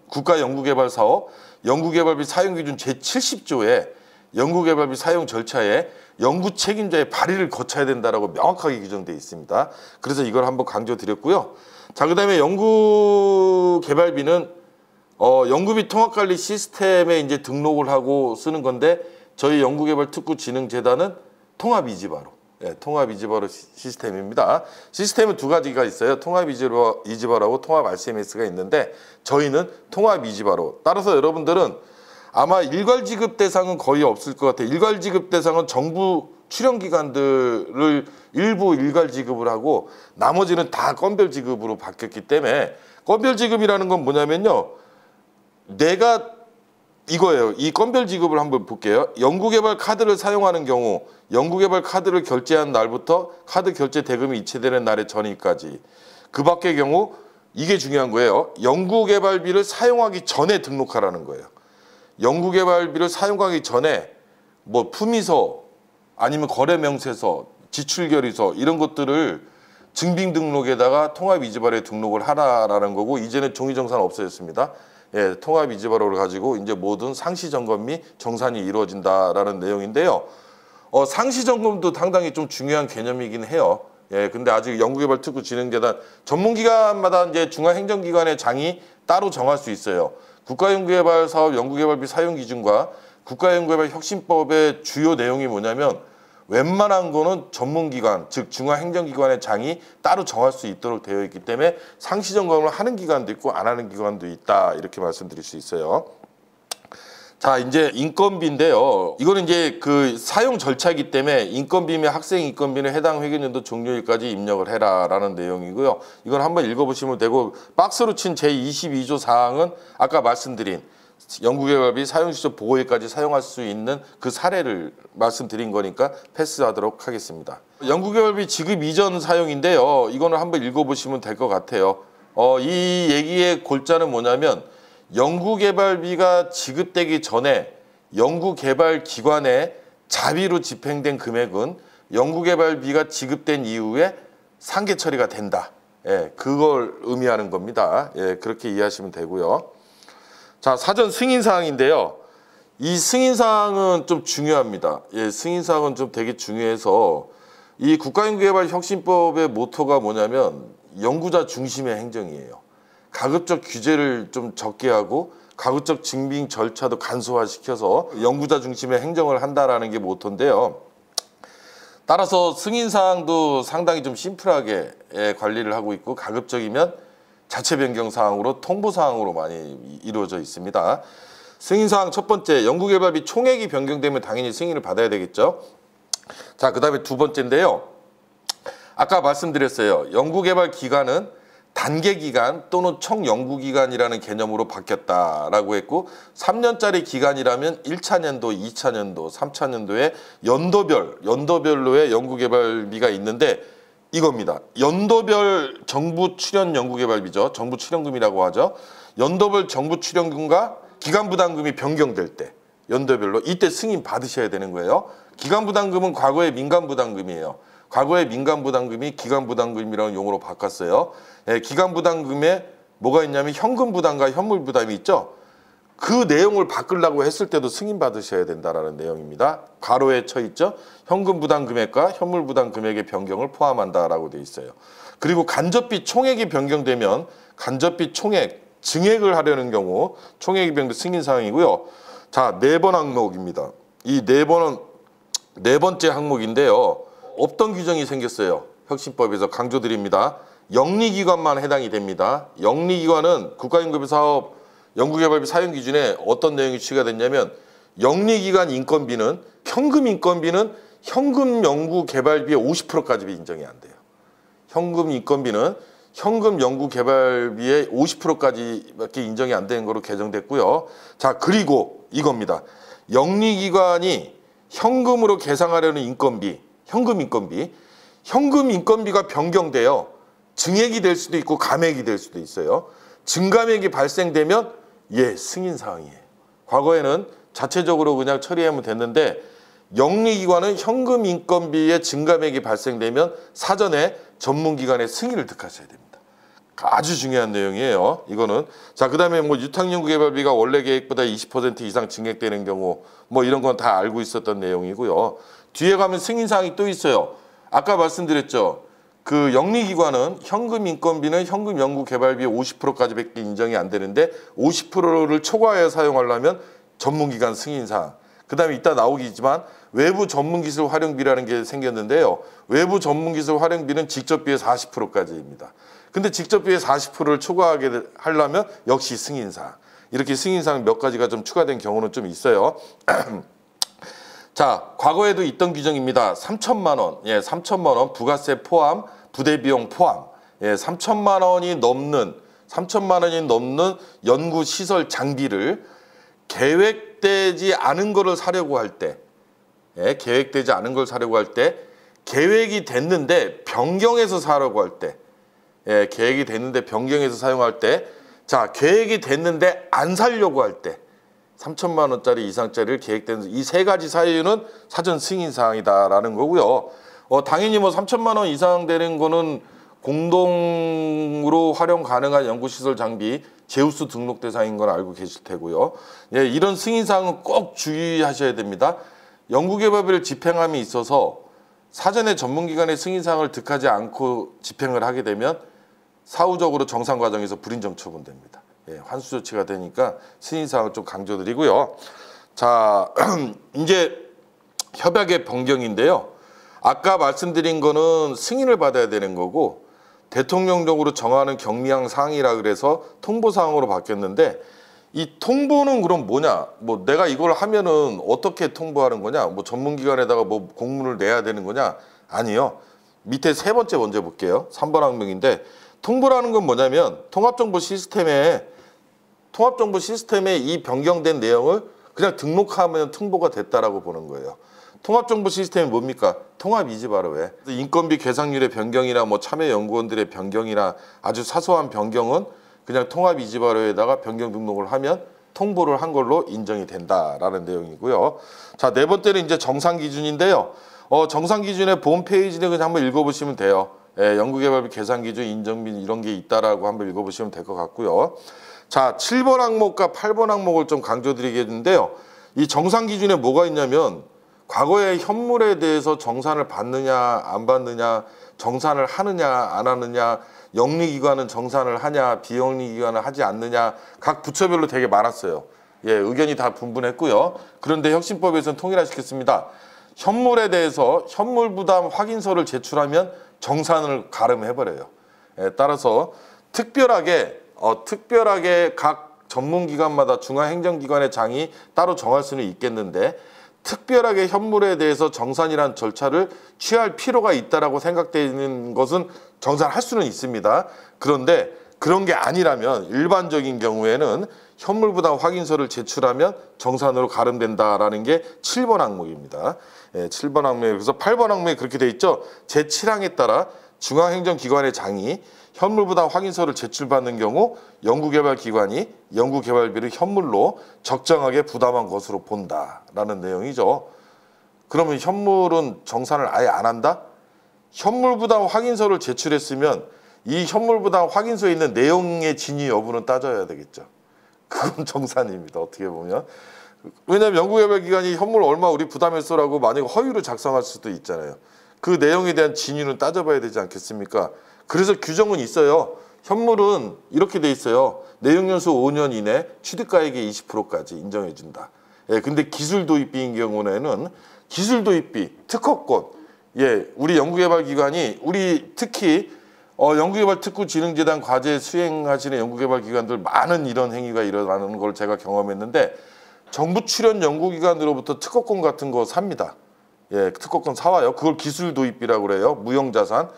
국가연구개발사업 연구개발비 사용기준 제70조에 연구개발비 사용 절차에 연구 책임자의 발의를 거쳐야 된다라고 명확하게 규정되어 있습니다. 그래서 이걸 한번 강조드렸고요. 자, 그 다음에 연구개발비는 연구비 통합관리 시스템에 이제 등록을 하고 쓰는 건데 저희 연구개발특구진흥재단은 통합이지바로 통합이지바로 시스템입니다. 시스템은 두 가지가 있어요. 통합이지바로하고 통합 RCMS가 있는데 저희는 통합이지바로. 따라서 여러분들은 아마 일괄지급 대상은 거의 없을 것 같아요. 일괄지급 대상은 정부 출연기관들을 일부 일괄지급을 하고 나머지는 다 건별지급으로 바뀌었기 때문에 건별지급이라는 건 뭐냐면요. 내가 이거예요. 이 건별지급을 한번 볼게요. 연구개발 카드를 사용하는 경우 연구개발 카드를 결제한 날부터 카드 결제 대금이 이체되는 날의 전일까지 그 밖의 경우 이게 중요한 거예요. 연구개발비를 사용하기 전에 등록하라는 거예요. 연구개발비를 사용하기 전에 뭐 품위서 아니면 거래명세서, 지출결의서 이런 것들을 증빙등록에다가 통합이지발에 등록을 하라라는 거고, 이제는 종이정산 없어졌습니다. 예, 통합이지발을 가지고 이제 모든 상시점검 및 정산이 이루어진다라는 내용인데요. 상시점검도 상당히 좀 중요한 개념이긴 해요. 예, 근데 아직 연구개발특구진흥재단 전문기관마다 이제 중앙행정기관의 장이 따로 정할 수 있어요. 국가연구개발사업 연구개발비 사용기준과 국가연구개발혁신법의 주요 내용이 뭐냐면, 웬만한 거는 전문기관, 즉 중앙행정기관의 장이 따로 정할 수 있도록 되어 있기 때문에 상시점검을 하는 기관도 있고 안 하는 기관도 있다, 이렇게 말씀드릴 수 있어요. 자, 이제 인건비인데요. 이거는 이제 그 사용 절차이기 때문에 인건비 및 학생 인건비는 해당 회계연도 종료일까지 입력을 해라라는 내용이고요. 이건 한번 읽어보시면 되고, 박스로 친 제22조 사항은 아까 말씀드린 연구개발비 사용시적 보고일까지 사용할 수 있는 그 사례를 말씀드린 거니까 패스하도록 하겠습니다. 연구개발비 지급 이전 사용인데요. 이거는 한번 읽어보시면 될 것 같아요. 이 얘기의 골자는 뭐냐면, 연구개발비가 지급되기 전에 연구개발기관에 자비로 집행된 금액은 연구개발비가 지급된 이후에 상계 처리가 된다. 예, 그걸 의미하는 겁니다. 예, 그렇게 이해하시면 되고요. 자, 사전 승인사항인데요. 이 승인사항은 좀 중요합니다. 예, 승인사항은 좀 되게 중요해서, 이 국가연구개발혁신법의 모토가 뭐냐면 연구자 중심의 행정이에요. 가급적 규제를 좀 적게 하고 가급적 증빙 절차도 간소화시켜서 연구자 중심의 행정을 한다라는 게 모토인데요. 따라서 승인사항도 상당히 좀 심플하게 관리를 하고 있고, 가급적이면 자체 변경 사항으로 통보 사항으로 많이 이루어져 있습니다. 승인사항 첫 번째, 연구개발비 총액이 변경되면 당연히 승인을 받아야 되겠죠. 자, 그 다음에 두 번째인데요. 아까 말씀드렸어요. 연구개발 기간은 단계기간 또는 총연구기간이라는 개념으로 바뀌었다라고 했고, 3년짜리 기간이라면 1차 년도, 2차 년도, 3차 년도에 연도별로의 연구개발비가 있는데, 이겁니다. 연도별 정부 출연 연구개발비죠. 정부 출연금이라고 하죠. 연도별 정부 출연금과 기간부담금이 변경될 때 연도별로 이때 승인 받으셔야 되는 거예요. 기간부담금은 과거의 민간부담금이에요. 과거의 민간부담금이 기간부담금이라는 용어로 바꿨어요. 예, 기간부담금에 뭐가 있냐면 현금부담과 현물부담이 있죠. 그 내용을 바꾸려고 했을 때도 승인 받으셔야 된다라는 내용입니다. 괄호에 쳐 있죠. 현금 부담 금액과 현물 부담 금액의 변경을 포함한다라고 돼 있어요. 그리고 간접비 총액이 변경되면 간접비 총액 증액을 하려는 경우 총액이 변경 승인 사항이고요. 자, 4번 항목입니다. 이 4번은 네 번째 항목인데요. 없던 규정이 생겼어요. 혁신법에서 강조드립니다. 영리기관만 해당이 됩니다. 영리기관은 국가연구비사업 연구개발비 사용 기준에 어떤 내용이 추가됐냐면, 영리기관 인건비는 현금 인건비는 현금 연구개발비의 50%까지 인정이 안 돼요. 현금 인건비는 현금 연구개발비의 50%까지밖에 인정이 안 되는 거로 개정됐고요. 자, 그리고 이겁니다. 영리기관이 현금으로 계상하려는 인건비, 현금 인건비가 변경돼요. 증액이 될 수도 있고 감액이 될 수도 있어요. 증감액이 발생되면 승인사항이에요. 과거에는 자체적으로 그냥 처리하면 됐는데, 영리기관은 현금 인건비의 증감액이 발생되면 사전에 전문기관의 승인을 득하셔야 됩니다. 아주 중요한 내용이에요. 이거는. 자, 그 다음에 뭐 유탁연구개발비가 원래 계획보다 20% 이상 증액되는 경우, 뭐 이런 건 다 알고 있었던 내용이고요. 뒤에 가면 승인사항이 또 있어요. 아까 말씀드렸죠. 그 영리기관은 현금 인건비는 현금 연구개발비의 50%까지밖에 인정이 안 되는데 50%를 초과하여 사용하려면 전문기관 승인사항. 그 다음에 이따 나오겠지만 외부 전문기술 활용비라는 게 생겼는데요. 외부 전문기술 활용비는 직접비의 40%까지입니다. 근데 직접비의 40%를 초과하게 하려면 역시 승인사항. 이렇게 승인사항 몇 가지가 좀 추가된 경우는 좀 있어요. 자, 과거에도 있던 규정입니다. 3천만 원, 3천만 원 부가세 포함, 부대비용 포함, 3천만 원이 넘는 연구시설 장비를 계획되지 않은 거를 사려고 할 때, 계획되지 않은 걸 사려고 할 때, 계획이 됐는데 변경해서 사려고 할 때, 예, 계획이 됐는데 변경해서 사용할 때, 자, 계획이 됐는데 안 살려고 할 때 3천만 원짜리 이상짜리를 계획된 이 세 가지 사유는 사전 승인 사항이다라는 거고요. 당연히 뭐 3천만 원 이상 되는 거는 공동으로 활용 가능한 연구시설 장비 제우스 등록 대상인 건 알고 계실 테고요. 예, 이런 승인 사항은 꼭 주의하셔야 됩니다. 연구개발비를 집행함에 있어서 사전에 전문기관의 승인 사항을 득하지 않고 집행을 하게 되면 사후적으로 정상 과정에서 불인정 처분됩니다. 예, 환수 조치가 되니까 승인 사항을 좀 강조드리고요. 자, 이제 협약의 변경인데요. 아까 말씀드린 거는 승인을 받아야 되는 거고 대통령령으로 정하는 경미한 사항이라 그래서 통보 사항으로 바뀌었는데 이 통보는 그럼 뭐냐? 뭐 내가 이걸 하면은 어떻게 통보하는 거냐? 뭐 전문기관에다가 뭐 공문을 내야 되는 거냐? 아니요. 밑에 세 번째 먼저 볼게요. 3번 항목인데 통보라는 건 뭐냐면 통합정보 시스템에 이 변경된 내용을 그냥 등록하면 통보가 됐다라고 보는 거예요. 통합정보 시스템이 뭡니까? 통합이지 바로 왜? 인건비 계상률의 변경이나 뭐 참여 연구원들의 변경이나 아주 사소한 변경은 그냥 통합이지 바로에다가 변경 등록을 하면 통보를 한 걸로 인정이 된다라는 내용이고요. 자, 네 번째는 이제 정상 기준인데요. 정상 기준의 본 페이지는 그냥 한번 읽어보시면 돼요. 예, 연구개발비 계산 기준, 인정비 이런 게 있다라고 한번 읽어보시면 될 것 같고요. 자, 7번 항목과 8번 항목을 좀 강조드리겠는데요. 이 정상 기준에 뭐가 있냐면 과거에 현물에 대해서 정산을 받느냐 안 받느냐, 정산을 하느냐 안 하느냐, 영리기관은 정산을 하냐 비영리기관은 하지 않느냐 각 부처별로 되게 많았어요. 예, 의견이 다 분분했고요. 그런데 혁신법에서는 통일화시켰습니다. 현물에 대해서 현물부담 확인서를 제출하면 정산을 가름해버려요. 예, 따라서 특별하게 각 전문기관마다 중앙행정기관의 장이 따로 정할 수는 있겠는데 특별하게 현물에 대해서 정산이라는 절차를 취할 필요가 있다라고 생각되는 것은 정산할 수는 있습니다. 그런데 그런 게 아니라면 일반적인 경우에는 현물부담 확인서를 제출하면 정산으로 가름된다라는 게 7번 항목입니다. 예, 7번 항목에 그래서 8번 항목에 그렇게 돼 있죠. 제7항에 따라 중앙행정기관의 장이 현물부담 확인서를 제출받는 경우 연구개발기관이 연구개발비를 현물로 적정하게 부담한 것으로 본다라는 내용이죠. 그러면 현물은 정산을 아예 안 한다? 현물부담 확인서를 제출했으면 이 현물부담 확인서에 있는 내용의 진위 여부는 따져야 되겠죠. 그건 정산입니다. 어떻게 보면. 왜냐하면 연구개발기관이 현물 얼마 우리 부담했어라고 만약에 허위로 작성할 수도 있잖아요. 그 내용에 대한 진위는 따져봐야 되지 않겠습니까? 그래서 규정은 있어요. 현물은 이렇게 돼 있어요. 내용연수 5년 이내 취득가액의 20%까지 인정해준다. 예, 근데 기술도입비인 경우에는 기술도입비, 특허권, 예, 우리 연구개발기관이 우리 특히 연구개발특구진흥재단 과제 수행하시는 연구개발기관들 많은 이런 행위가 일어나는 걸 제가 경험했는데 정부 출연 연구기관으로부터 특허권 같은 거 삽니다. 예, 특허권 사와요. 그걸 기술도입비라고 그래요. 무형자산.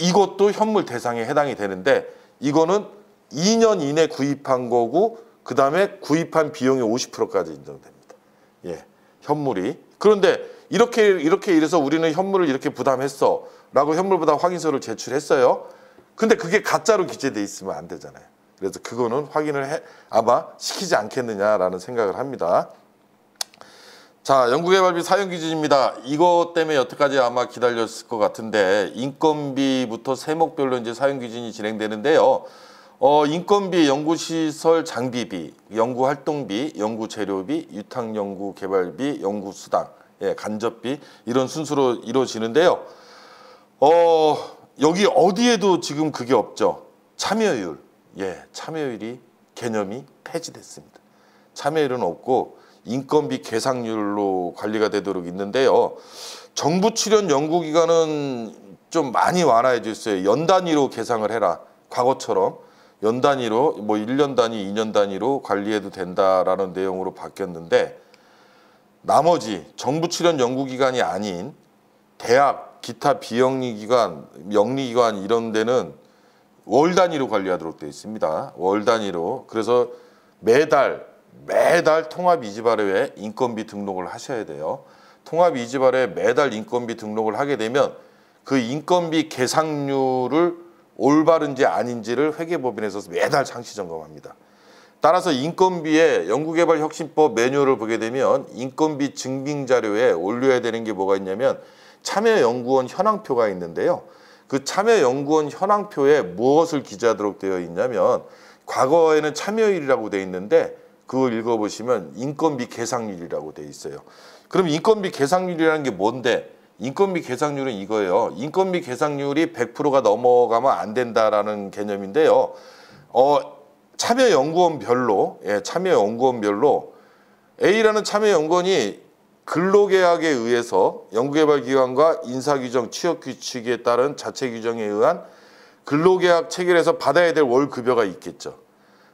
이것도 현물 대상에 해당이 되는데 이거는 2년 이내 구입한 거고 그 다음에 구입한 비용의 50%까지 인정됩니다. 예, 현물이. 그런데 이렇게 이래서 우리는 현물을 이렇게 부담했어 라고 현물부담 확인서를 제출했어요. 근데 그게 가짜로 기재돼 있으면 안 되잖아요. 그래서 그거는 확인을 아마 시키지 않겠느냐라는 생각을 합니다. 자, 연구개발비 사용기준입니다. 이것 때문에 여태까지 아마 기다렸을 것 같은데 인건비부터 세목별로 이제 사용기준이 진행되는데요. 인건비, 연구시설 장비비, 연구활동비, 연구재료비, 유탁연구개발비, 연구수당, 예, 간접비 이런 순서로 이루어지는데요. 여기 어디에도 지금 그게 없죠. 참여율, 예, 참여율이 개념이 폐지됐습니다. 참여율은 없고 인건비 계상률로 관리가 되도록 있는데요. 정부 출연 연구기관은 좀 많이 완화해 줬어요. 연 단위로 계상을 해라. 과거처럼 연 단위로 뭐 1년 단위, 2년 단위로 관리해도 된다라는 내용으로 바뀌었는데 나머지 정부 출연 연구기관이 아닌 대학, 기타 비영리기관, 영리기관 이런 데는 월 단위로 관리하도록 되어 있습니다. 월 단위로. 그래서 매달 통합이지발에 인건비 등록을 하셔야 돼요. 통합이지발에 매달 인건비 등록을 하게 되면 그 인건비 계상률을 올바른지 아닌지를 회계법인에서 매달 상시 점검합니다. 따라서 인건비의 연구개발혁신법 매뉴얼을 보게 되면 인건비 증빙자료에 올려야 되는 게 뭐가 있냐면 참여연구원 현황표가 있는데요. 그 참여연구원 현황표에 무엇을 기재하도록 되어 있냐면 과거에는 참여율이라고 되어 있는데 그걸 읽어보시면 인건비 계상률이라고 되어 있어요. 그럼 인건비 계상률이라는 게 뭔데? 인건비 계상률은 이거예요. 인건비 계상률이 100%가 넘어가면 안 된다라는 개념인데요. 참여연구원별로 A라는 참여연구원이 근로계약에 의해서 연구개발기관과 인사규정, 취업규칙에 따른 자체규정에 의한 근로계약 체결해서 받아야 될 월급여가 있겠죠.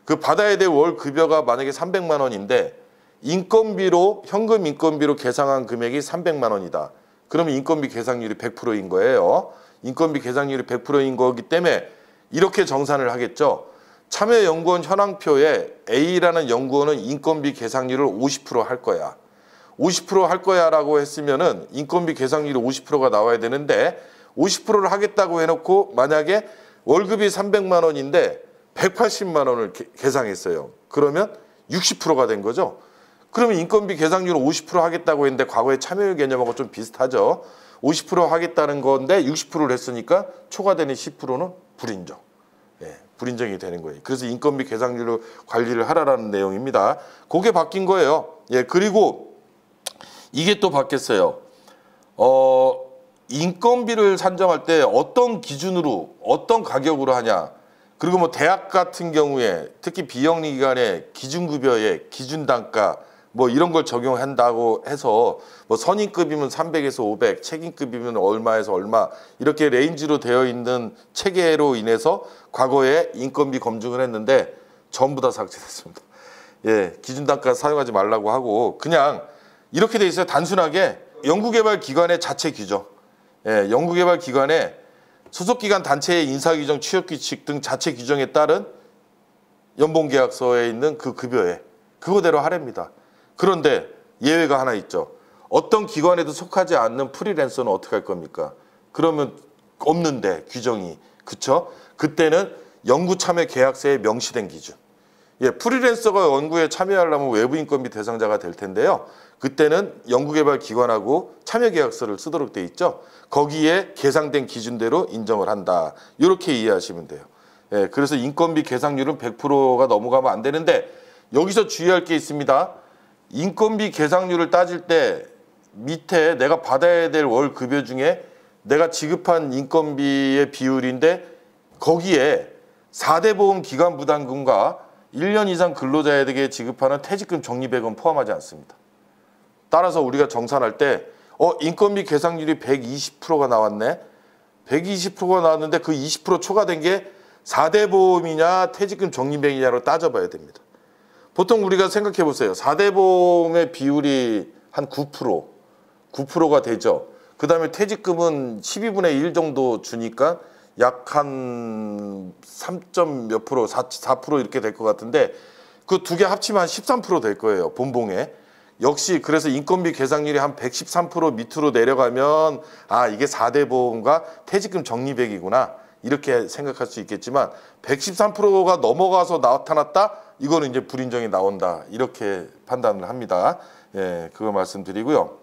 그 받아야 될 월급여가 만약에 300만 원인데 현금 인건비로 계상한 금액이 300만 원이다. 그러면 인건비 계상률이 100%인 거예요. 인건비 계상률이 100%인 거기 때문에 이렇게 정산을 하겠죠. 참여연구원 현황표에 A라는 연구원은 인건비 계상률을 50% 할 거야. 50% 할 거야 라고 했으면은 인건비 계상률이 50%가 나와야 되는데 50%를 하겠다고 해놓고 만약에 월급이 300만 원인데 180만 원을 계상했어요. 그러면 60%가 된 거죠. 그러면 인건비 계상률을 50% 하겠다고 했는데 과거의 참여율 개념하고 좀 비슷하죠. 50% 하겠다는 건데 60%를 했으니까 초과되는 10%는 불인정. 불인정이 되는 거예요. 그래서 인건비 계상률을 관리를 하라라는 내용입니다. 그게 바뀐 거예요. 그리고 이게 또 바뀌었어요. 인건비를 산정할 때 어떤 기준으로 어떤 가격으로 하냐. 그리고 뭐 대학 같은 경우에 특히 비영리 기관의 기준급여에 기준단가 뭐 이런 걸 적용한다고 해서 뭐 선임급이면 300에서 500, 책임급이면 얼마에서 얼마 이렇게 레인지로 되어 있는 체계로 인해서 과거에 인건비 검증을 했는데 전부 다 삭제됐습니다. 기준단가 사용하지 말라고 하고 그냥 이렇게 돼 있어요. 단순하게 연구개발기관의 자체 규정, 연구개발기관의 소속기관 단체의 인사규정, 취업규칙 등 자체 규정에 따른 연봉계약서에 있는 그 급여에 그거대로 하랍니다. 그런데 예외가 하나 있죠. 어떤 기관에도 속하지 않는 프리랜서는 어떻게 할 겁니까? 그러면 없는데 규정이. 그쵸? 그때는 연구참여 계약서에 명시된 기준. 프리랜서가 연구에 참여하려면 외부인건비 대상자가 될 텐데요. 그때는 연구개발기관하고 참여계약서를 쓰도록 돼 있죠. 거기에 계상된 기준대로 인정을 한다. 이렇게 이해하시면 돼요. 그래서 인건비 계상률은 100%가 넘어가면 안 되는데 여기서 주의할 게 있습니다. 인건비 계상률을 따질 때 밑에 내가 받아야 될 월급여 중에 내가 지급한 인건비의 비율인데 거기에 4대 보험 기간 부담금과 1년 이상 근로자에게 지급하는 퇴직금 적립액은 포함하지 않습니다. 따라서 우리가 정산할 때 인건비 계상률이 120%가 나왔네. 120%가 나왔는데 그 20% 초과된 게 4대 보험이냐 퇴직금 적립액이냐로 따져봐야 됩니다. 보통 우리가 생각해 보세요. 4대 보험의 비율이 한 9%가 되죠. 그 다음에 퇴직금은 12분의 1 정도 주니까 약 한 3점 몇 프로, 4% 이렇게 될 것 같은데 그 두 개 합치면 한 13% 될 거예요. 본봉에. 역시 그래서 인건비 계상률이 한 113% 밑으로 내려가면 이게 4대 보험과 퇴직금 적립액이구나. 이렇게 생각할 수 있겠지만 113%가 넘어가서 나타났다? 이거는 이제 불인정이 나온다. 이렇게 판단을 합니다. 그거 말씀드리고요.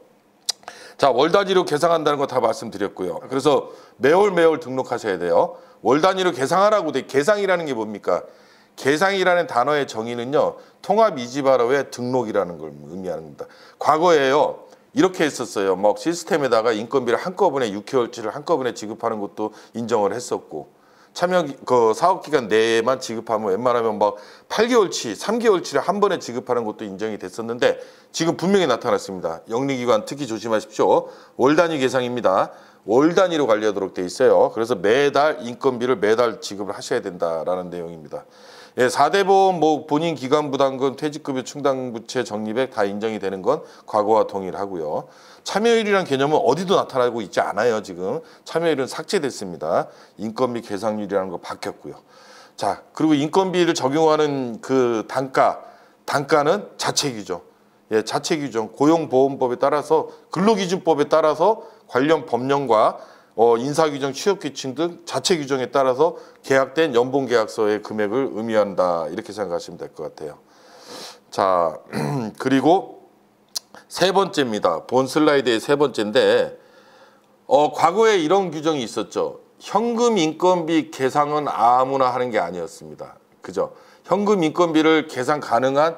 자, 월 단위로 계상한다는 거 다 말씀드렸고요. 그래서 매월 등록하셔야 돼요. 월 단위로 계상하라고 돼. 계상이라는 게 뭡니까? 계상이라는 단어의 정의는요. 통합 이지바로의 등록이라는 걸 의미하는 겁니다. 과거에요. 이렇게 했었어요. 막 시스템에다가 인건비를 한꺼번에 6개월치를 한꺼번에 지급하는 것도 인정을 했었고 사업기간 내에만 지급하면 웬만하면 막 8개월치, 3개월치를 한 번에 지급하는 것도 인정이 됐었는데 지금 분명히 나타났습니다. 영리기관 특히 조심하십시오. 월 단위 계상입니다. 월 단위로 관리하도록 돼 있어요. 그래서 매달 인건비를 매달 지급을 하셔야 된다라는 내용입니다. 4대 보험, 본인 기간 부담금, 퇴직급여 충당부채 적립액 다 인정이 되는 건 과거와 동일하고요. 참여율이라는 개념은 어디도 나타나고 있지 않아요. 지금 참여율은 삭제됐습니다. 인건비 계상률이라는 거 바뀌었고요. 자, 그리고 인건비를 적용하는 그 단가는 자체 규정. 자체 규정, 고용보험법에 따라서 근로기준법에 따라서 관련 법령과 인사규정, 취업규칙 등 자체 규정에 따라서 계약된 연봉계약서의 금액을 의미한다. 이렇게 생각하시면 될 것 같아요. 자, 그리고 세 번째입니다. 본 슬라이드의 세 번째인데 과거에 이런 규정이 있었죠. 현금 인건비 계상은 아무나 하는 게 아니었습니다. 그죠? 현금 인건비를 계산 가능한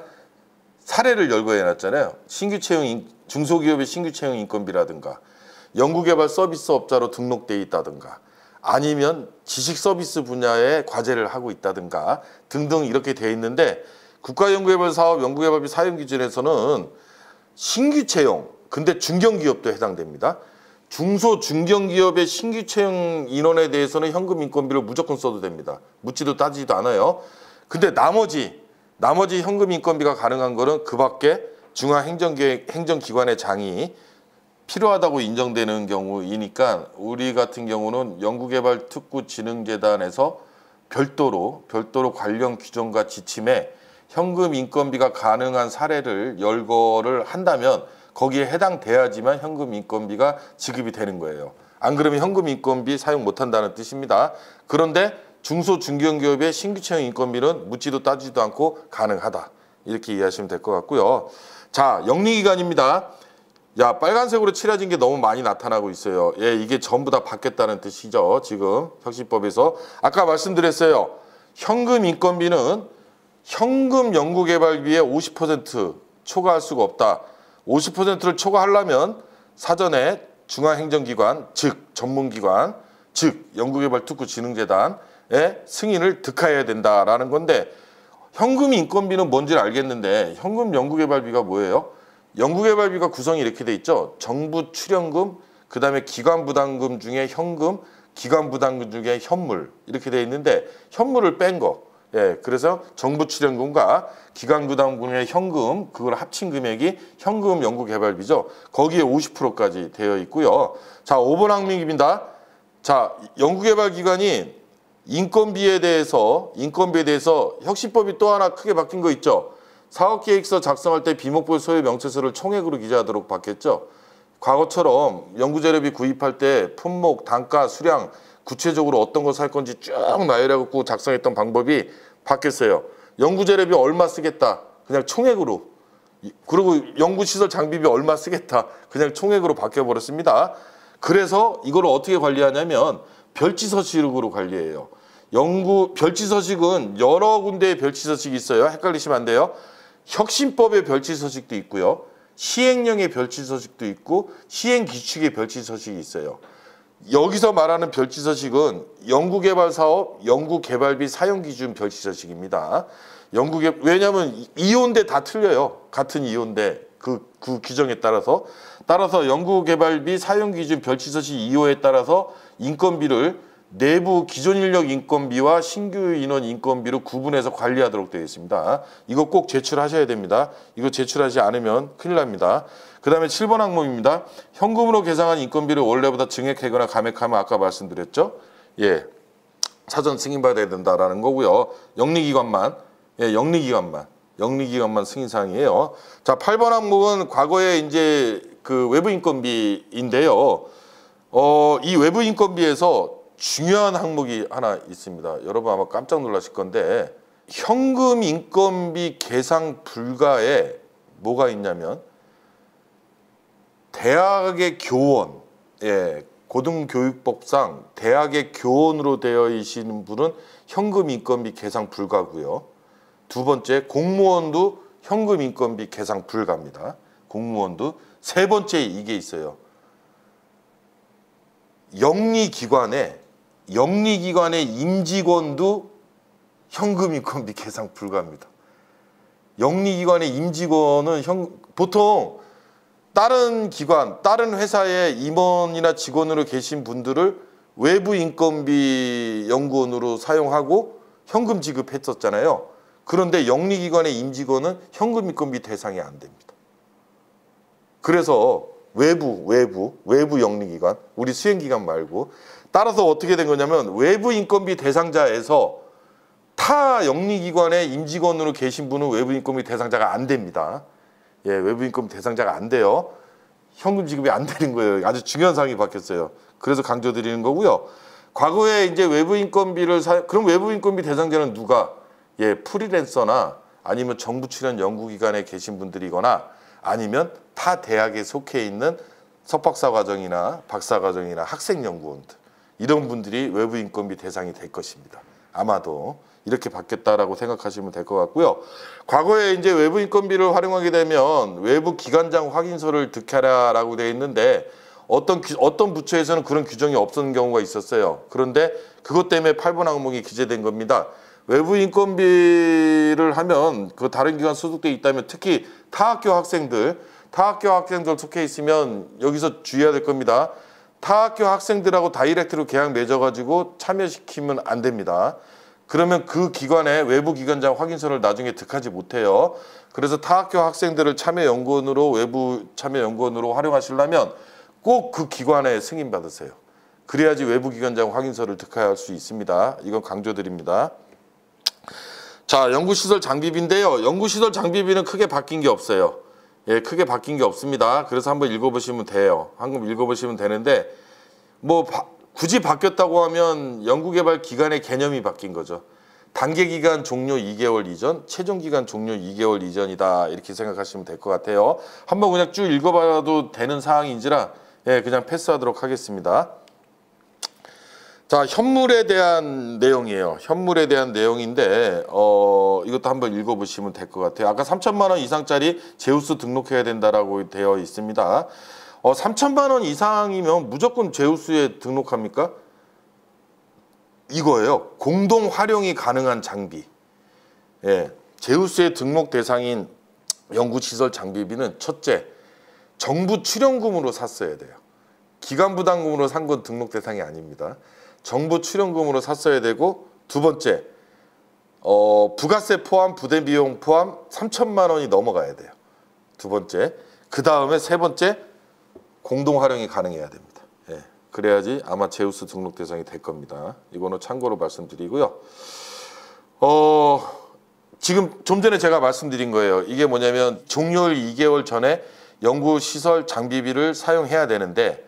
사례를 열거해놨잖아요. 신규 채용, 중소기업의 신규 채용 인건비라든가 연구개발 서비스업자로 등록돼 있다든가 아니면 지식 서비스 분야에 과제를 하고 있다든가 등등 이렇게 돼 있는데 국가연구개발사업 연구개발비 사용기준에서는 신규 채용, 근데 중견기업도 해당됩니다. 중소 중견기업의 신규 채용 인원에 대해서는 현금 인건비를 무조건 써도 됩니다. 묻지도 따지지도 않아요. 근데 나머지 현금 인건비가 가능한 거는 그 밖에 중앙행정기관의 장이 필요하다고 인정되는 경우이니까 우리 같은 경우는 연구개발특구진흥재단에서 별도로 관련 규정과 지침에 현금 인건비가 가능한 사례를 열거를 한다면 거기에 해당돼야지만 현금 인건비가 지급이 되는 거예요. 안 그러면 현금 인건비 사용 못한다는 뜻입니다. 그런데 중소 중견기업의 신규 채용 인건비는 묻지도 따지도 않고 가능하다. 이렇게 이해하시면 될 것 같고요. 자, 영리기간입니다. 야, 빨간색으로 칠해진 게 너무 많이 나타나고 있어요. 예, 이게 전부 다 바뀌었다는 뜻이죠. 지금 혁신법에서 아까 말씀드렸어요. 현금 인건비는 현금 연구개발비의 50% 초과할 수가 없다. 50%를 초과하려면 사전에 중앙행정기관, 즉 전문기관, 즉 연구개발특구진흥재단의 승인을 득하여야 된다라는 건데 현금 인건비는 뭔지 알겠는데 현금 연구개발비가 뭐예요? 연구개발비가 구성이 이렇게 돼 있죠. 정부 출연금, 그 다음에 기관부담금 중에 현금, 기관부담금 중에 현물 이렇게 돼 있는데 현물을 뺀 거. 예, 그래서 정부 출연금과 기관부담금의 현금 그걸 합친 금액이 현금 연구개발비죠. 거기에 50%까지 되어 있고요. 자, 5번 항목입니다. 자, 연구개발기관이 인건비에 대해서 혁신법이 또 하나 크게 바뀐 거 있죠. 사업계획서 작성할 때 비목별 소요 명체서를 총액으로 기재하도록 바뀌었죠. 과거처럼 연구재료비 구입할 때 품목, 단가, 수량 구체적으로 어떤 거 살 건지 쭉 나열해갖고 작성했던 방법이 바뀌었어요. 연구재료비 얼마 쓰겠다. 그냥 총액으로. 그리고 연구시설 장비비 얼마 쓰겠다. 그냥 총액으로 바뀌어버렸습니다. 그래서 이걸 어떻게 관리하냐면 별지서식으로 관리해요. 별지서식은 여러 군데의 별지서식이 있어요. 헷갈리시면 안 돼요. 혁신법의 별지서식도 있고요. 시행령의 별지서식도 있고 시행규칙의 별지서식이 있어요. 여기서 말하는 별지서식은 연구개발사업, 연구개발비 사용기준 별지서식입니다. 왜냐하면 이혼대 다 틀려요. 같은 이혼대 그 규정에 따라서 연구개발비 사용기준 별지서식 2호에 따라서 인건비를 내부 기존 인력 인건비와 신규 인원 인건비로 구분해서 관리하도록 되어 있습니다. 이거 꼭 제출하셔야 됩니다. 이거 제출하지 않으면 큰일 납니다. 그 다음에 7번 항목입니다. 현금으로 계상한 인건비를 원래보다 증액하거나 감액하면 아까 말씀드렸죠. 예, 사전 승인받아야 된다라는 거고요. 영리기관만 승인사항이에요. 자, 8번 항목은 과거에 이제 그 외부 인건비인데요. 이 외부 인건비에서 중요한 항목이 하나 있습니다. 여러분 아마 깜짝 놀라실 건데 현금 인건비 계상 불가에 뭐가 있냐면 대학의 교원, 예, 고등교육법상 대학의 교원으로 되어 계시는 분은 현금 인건비 계상 불가고요. 두 번째, 공무원도 현금 인건비 계상 불가입니다. 공무원도. 세 번째 이게 있어요. 영리기관의 임직원도 현금 인건비 계상 불가입니다. 영리기관의 임직원은 보통 다른 기관, 다른 회사의 임원이나 직원으로 계신 분들을 외부 인건비 연구원으로 사용하고 현금 지급했었잖아요. 그런데 영리기관의 임직원은 현금 인건비 대상이 안 됩니다. 그래서 외부 영리기관, 우리 수행기관 말고 따라서 어떻게 된 거냐면 외부 인건비 대상자에서 타 영리기관의 임직원으로 계신 분은 외부 인건비 대상자가 안 됩니다. 예, 외부 인건비 대상자가 안 돼요. 현금 지급이 안 되는 거예요. 아주 중요한 사항이 바뀌었어요. 그래서 강조드리는 거고요. 과거에 이제 외부 인건비를 그럼 외부 인건비 대상자는 누가? 예, 프리랜서나 아니면 정부 출연 연구기관에 계신 분들이거나 아니면 타 대학에 속해 있는 석박사 과정이나 박사 과정이나 학생 연구원들 이런 분들이 외부 인건비 대상이 될 것입니다. 아마도 이렇게 바뀌었다라고 생각하시면 될 것 같고요. 과거에 이제 외부 인건비를 활용하게 되면 외부 기관장 확인서를 득하라라고 되어 있는데 어떤 부처에서는 그런 규정이 없었는 경우가 있었어요. 그런데 그것 때문에 8번 항목이 기재된 겁니다. 외부 인건비를 하면 그 다른 기관 소속돼 있다면 특히 타학교 학생들 속해 있으면 여기서 주의해야 될 겁니다. 타학교 학생들하고 다이렉트로 계약 맺어가지고 참여시키면 안 됩니다. 그러면 그 기관에 외부 기관장 확인서를 나중에 득하지 못해요. 그래서 타학교 학생들을 참여연구원으로 외부 참여연구원으로 활용하시려면 꼭 그 기관에 승인받으세요. 그래야지 외부 기관장 확인서를 득할 수 있습니다. 이건 강조드립니다. 자, 연구시설 장비비인데요. 연구시설 장비비는 크게 바뀐 게 없어요. 예, 크게 바뀐 게 없습니다. 그래서 한번 읽어보시면 돼요. 한번 읽어보시면 되는데 뭐 굳이 바뀌었다고 하면 연구개발 기간의 개념이 바뀐 거죠. 단계기간 종료 2개월 이전, 최종기간 종료 2개월 이전이다. 이렇게 생각하시면 될 것 같아요. 한번 그냥 쭉 읽어봐도 되는 사항인지라 예, 그냥 패스하도록 하겠습니다. 자, 현물에 대한 내용이에요. 현물에 대한 내용인데 이것도 한번 읽어보시면 될 것 같아요. 아까 3천만 원 이상짜리 제우스 등록해야 된다라고 되어 있습니다. 3천만 원 이상이면 무조건 제우스에 등록합니까? 이거예요. 공동 활용이 가능한 장비. 예, 제우스의 등록 대상인 연구시설 장비비는 첫째, 정부 출연금으로 샀어야 돼요. 기관 부담금으로 산 건 등록 대상이 아닙니다. 정부 출연금으로 샀어야 되고 두 번째, 부가세 포함, 부대 비용 포함 3천만 원이 넘어가야 돼요. 두 번째. 그 다음에 세 번째, 공동 활용이 가능해야 됩니다. 예, 그래야지 아마 제우스 등록 대상이 될 겁니다. 이거는 참고로 말씀드리고요. 지금 좀 전에 제가 말씀드린 거예요. 이게 뭐냐면 종료일 2개월 전에 연구시설 장비비를 사용해야 되는데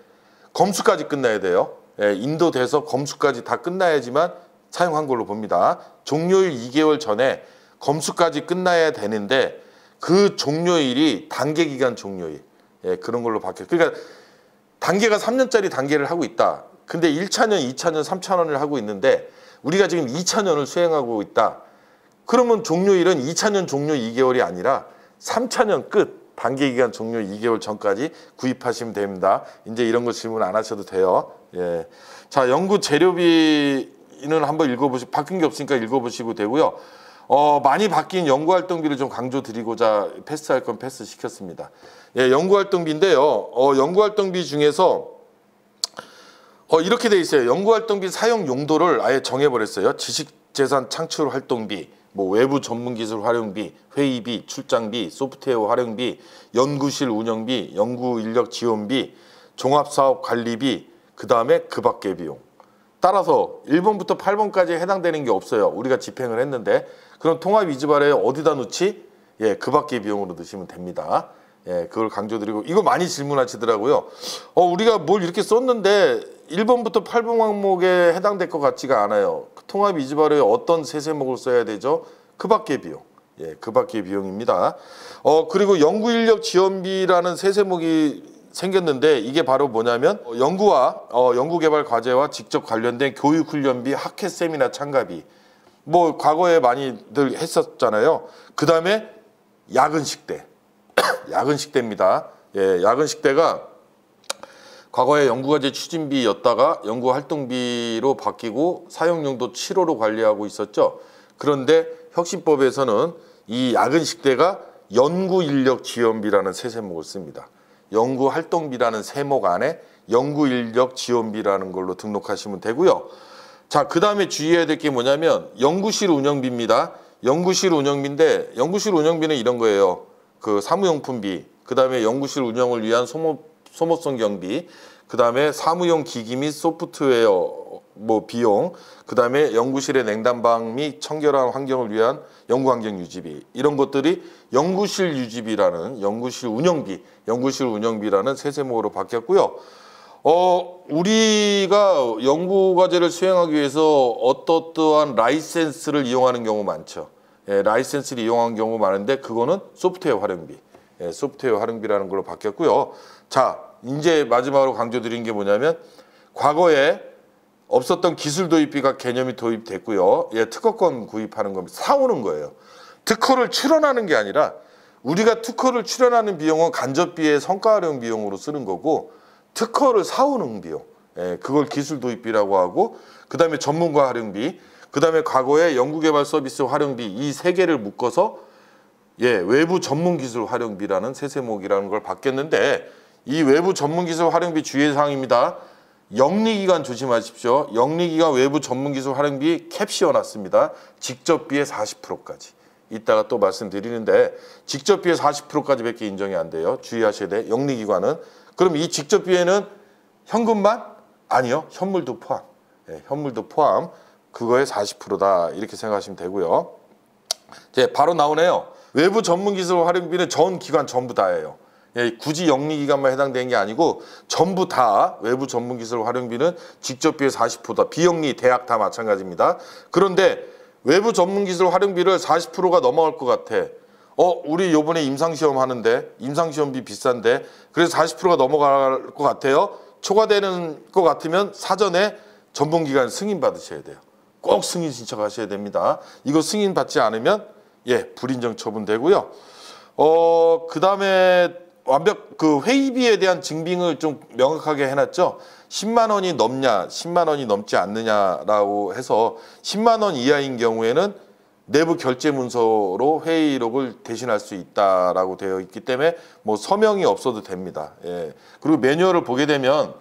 검수까지 끝나야 돼요. 예, 인도돼서 검수까지 다 끝나야지만 사용한 걸로 봅니다. 종료일 2개월 전에 검수까지 끝나야 되는데 그 종료일이 단계기간 종료일. 예, 그런 걸로 바뀌어요. 그러니까 단계가 3년짜리 단계를 하고 있다. 근데 1차년, 2차년, 3차년을 하고 있는데 우리가 지금 2차년을 수행하고 있다. 그러면 종료일은 2차년 종료 2개월이 아니라 3차년 끝. 단계기간 종료 2개월 전까지 구입하시면 됩니다. 이제 이런 거 질문 안 하셔도 돼요. 예. 자, 연구 재료비는 한번 읽어보시고, 바뀐 게 없으니까 읽어보시고 되고요. 많이 바뀐 연구활동비를 좀 강조드리고자 패스할 건 패스 시켰습니다. 예, 연구활동비인데요. 연구활동비 중에서 이렇게 돼 있어요. 연구활동비 사용 용도를 아예 정해버렸어요. 지식재산 창출 활동비, 뭐 외부 전문기술 활용비, 회의비, 출장비, 소프트웨어 활용비, 연구실 운영비, 연구인력 지원비, 종합사업 관리비, 그 다음에 그 밖의 비용. 따라서 1번부터 8번까지 해당되는 게 없어요. 우리가 집행을 했는데. 그럼 통합이지발에 어디다 놓지? 예, 그 밖의 비용으로 넣으시면 됩니다. 예, 그걸 강조드리고. 이거 많이 질문하시더라고요. 우리가 뭘 이렇게 썼는데 1번부터 8번 항목에 해당될 것 같지가 않아요. 통합이지발에 어떤 세세목을 써야 되죠? 그 밖의 비용. 예, 그 밖의 비용입니다. 그리고 연구인력 지원비라는 세세목이 생겼는데 이게 바로 뭐냐면 연구와 연구개발 과제와 직접 관련된 교육훈련비, 학회 세미나 참가비. 뭐 과거에 많이들 했었잖아요. 그 다음에 야근식대. 야근식대입니다. 예, 야근식대가 과거에 연구과제 추진비였다가 연구활동비로 바뀌고 사용용도 7호로 관리하고 있었죠. 그런데 혁신법에서는 이 야근식대가 연구인력 지원비라는 세세목을 씁니다. 연구활동비라는 세목 안에 연구인력 지원비라는 걸로 등록하시면 되고요. 자, 그 다음에 주의해야 될 게 뭐냐면 연구실 운영비입니다. 연구실 운영비인데 연구실 운영비는 이런 거예요. 그 사무용품비, 그 다음에 연구실 운영을 위한 소모성 경비, 그 다음에 사무용 기기 및 소프트웨어 뭐 비용, 그다음에 연구실의 냉난방 및 청결한 환경을 위한 연구 환경 유지비 이런 것들이 연구실 유지비라는 연구실 운영비라는 세세목으로 바뀌었고요. 우리가 연구 과제를 수행하기 위해서 어떠한 라이센스를 이용하는 경우 많죠. 예, 라이센스를 이용하는 경우 많은데 그거는 소프트웨어 활용비, 소프트웨어 활용비라는 걸로 바뀌었고요. 자, 이제 마지막으로 강조드린 게 뭐냐면 과거에 없었던 기술 도입비가 개념이 도입됐고요. 예, 특허권 구입하는 겁니다. 사오는 거예요. 특허를 출원하는 게 아니라 우리가 특허를 출원하는 비용은 간접비의 성과 활용 비용으로 쓰는 거고 특허를 사오는 비용, 예, 그걸 기술 도입비라고 하고 그 다음에 전문가 활용비, 그 다음에 과거에 연구개발 서비스 활용비 이 세 개를 묶어서 예, 외부 전문기술 활용비라는 세세목이라는 걸 바뀌었는데 이 외부 전문기술 활용비 주의사항입니다. 영리기관 조심하십시오. 영리기관 외부 전문기술 활용비 캡 씌워놨습니다. 직접비의 40%까지. 이따가 또 말씀드리는데 직접비의 40%까지 밖에 인정이 안 돼요. 주의하셔야 돼. 영리기관은. 그럼 이 직접비에는 현금만? 아니요. 현물도 포함. 예, 현물도 포함. 그거의 40%다. 이렇게 생각하시면 되고요. 이제 바로 나오네요. 외부 전문기술 활용비는 전 기관 전부 다예요. 예, 굳이 영리기관만 해당되는 게 아니고 전부 다 외부 전문기술 활용비는 직접비의 40%다. 비영리, 대학 다 마찬가지입니다. 그런데 외부 전문기술 활용비를 40%가 넘어갈 것 같아. 우리 요번에 임상시험 하는데 임상시험비 비싼데 그래서 40%가 넘어갈 것 같아요. 초과되는 것 같으면 사전에 전문기관 승인 받으셔야 돼요. 꼭 승인 신청하셔야 됩니다. 이거 승인 받지 않으면 예, 불인정 처분되고요. 그 다음에 그 회의비에 대한 증빙을 좀 명확하게 해놨죠. 10만 원이 넘냐, 10만 원이 넘지 않느냐라고 해서 10만 원 이하인 경우에는 내부 결제 문서로 회의록을 대신할 수 있다라고 되어 있기 때문에 뭐 서명이 없어도 됩니다. 예. 그리고 매뉴얼을 보게 되면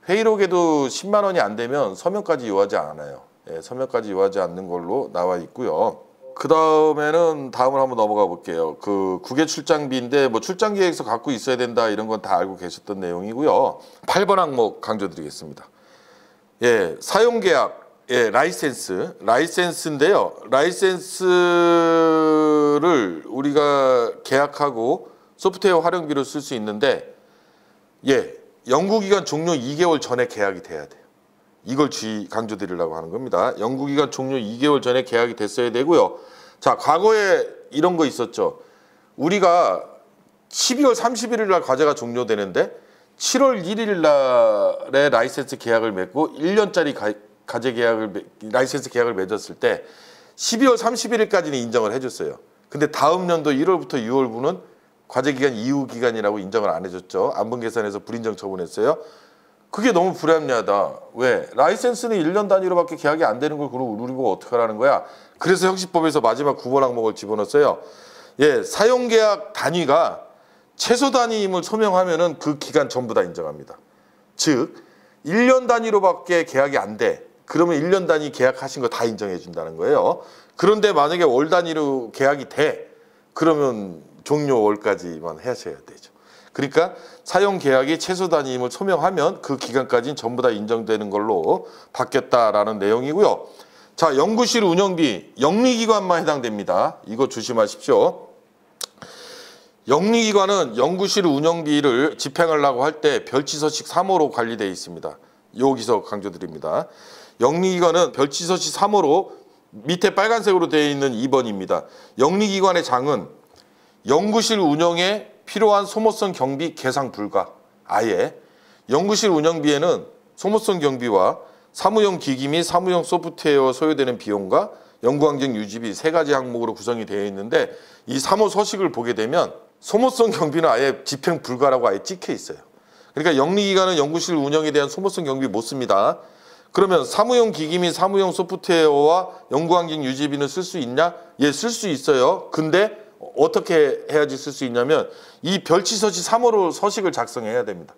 회의록에도 10만 원이 안 되면 서명까지 요하지 않아요. 예, 서명까지 요하지 않는 걸로 나와 있고요. 그 다음에는 다음을 한번 넘어가 볼게요. 그 국외 출장비인데 뭐 출장 계획서 갖고 있어야 된다 이런 건 다 알고 계셨던 내용이고요. 8번 항목 강조드리겠습니다. 예, 사용 계약, 예, 라이센스인데요. 라이센스를 우리가 계약하고 소프트웨어 활용비로 쓸 수 있는데 예, 연구기간 종료 2개월 전에 계약이 돼야 돼요. 이걸 강조드리려고 하는 겁니다. 연구기간 종료 2개월 전에 계약이 됐어야 되고요. 자, 과거에 이런 거 있었죠. 우리가 12월 31일 날 과제가 종료되는데 7월 1일 날에 라이센스 계약을 맺고 1년짜리 라이센스 계약을 맺었을 때 12월 31일까지는 인정을 해줬어요. 근데 다음 년도 1월부터 6월분은 과제기간 이후 기간이라고 인정을 안 해줬죠. 안분 계산해서 불인정 처분했어요. 그게 너무 불합리하다. 왜? 라이센스는 1년 단위로밖에 계약이 안 되는 걸 그럼 우리 보고 어떡하라는 거야? 그래서 형식법에서 마지막 9번 항목을 집어넣었어요. 예, 사용계약 단위가 최소 단위임을 소명하면은 그 기간 전부 다 인정합니다. 즉, 1년 단위로밖에 계약이 안 돼. 그러면 1년 단위 계약하신 거 다 인정해 준다는 거예요. 그런데 만약에 월 단위로 계약이 돼. 그러면 종료 월까지만 하셔야 되죠. 그러니까 사용 계약이 최소 단위임을 소명하면 그 기간까지는 전부 다 인정되는 걸로 바뀌었다라는 내용이고요. 자, 연구실 운영비, 영리기관만 해당됩니다. 이거 조심하십시오. 영리기관은 연구실 운영비를 집행하려고 할 때 별지서식 3호로 관리되어 있습니다. 여기서 강조드립니다. 영리기관은 별지서식 3호로 밑에 빨간색으로 되어 있는 2번입니다. 영리기관의 장은 연구실 운영에 필요한 소모성 경비 계상 불가. 아예 연구실 운영비에는 소모성 경비와 사무용 기기 및 사무용 소프트웨어 소요되는 비용과 연구환경 유지비 세 가지 항목으로 구성이 되어 있는데 이 3호 서식을 보게 되면 소모성 경비는 아예 집행 불가라고 아예 찍혀 있어요. 그러니까 영리기관은 연구실 운영에 대한 소모성 경비 못 씁니다. 그러면 사무용 기기 및 사무용 소프트웨어와 연구환경 유지비는 쓸 수 있냐? 예, 쓸 수 있어요. 근데 어떻게 해야지 쓸 수 있냐면 이 별지서식 3호로 서식을 작성해야 됩니다.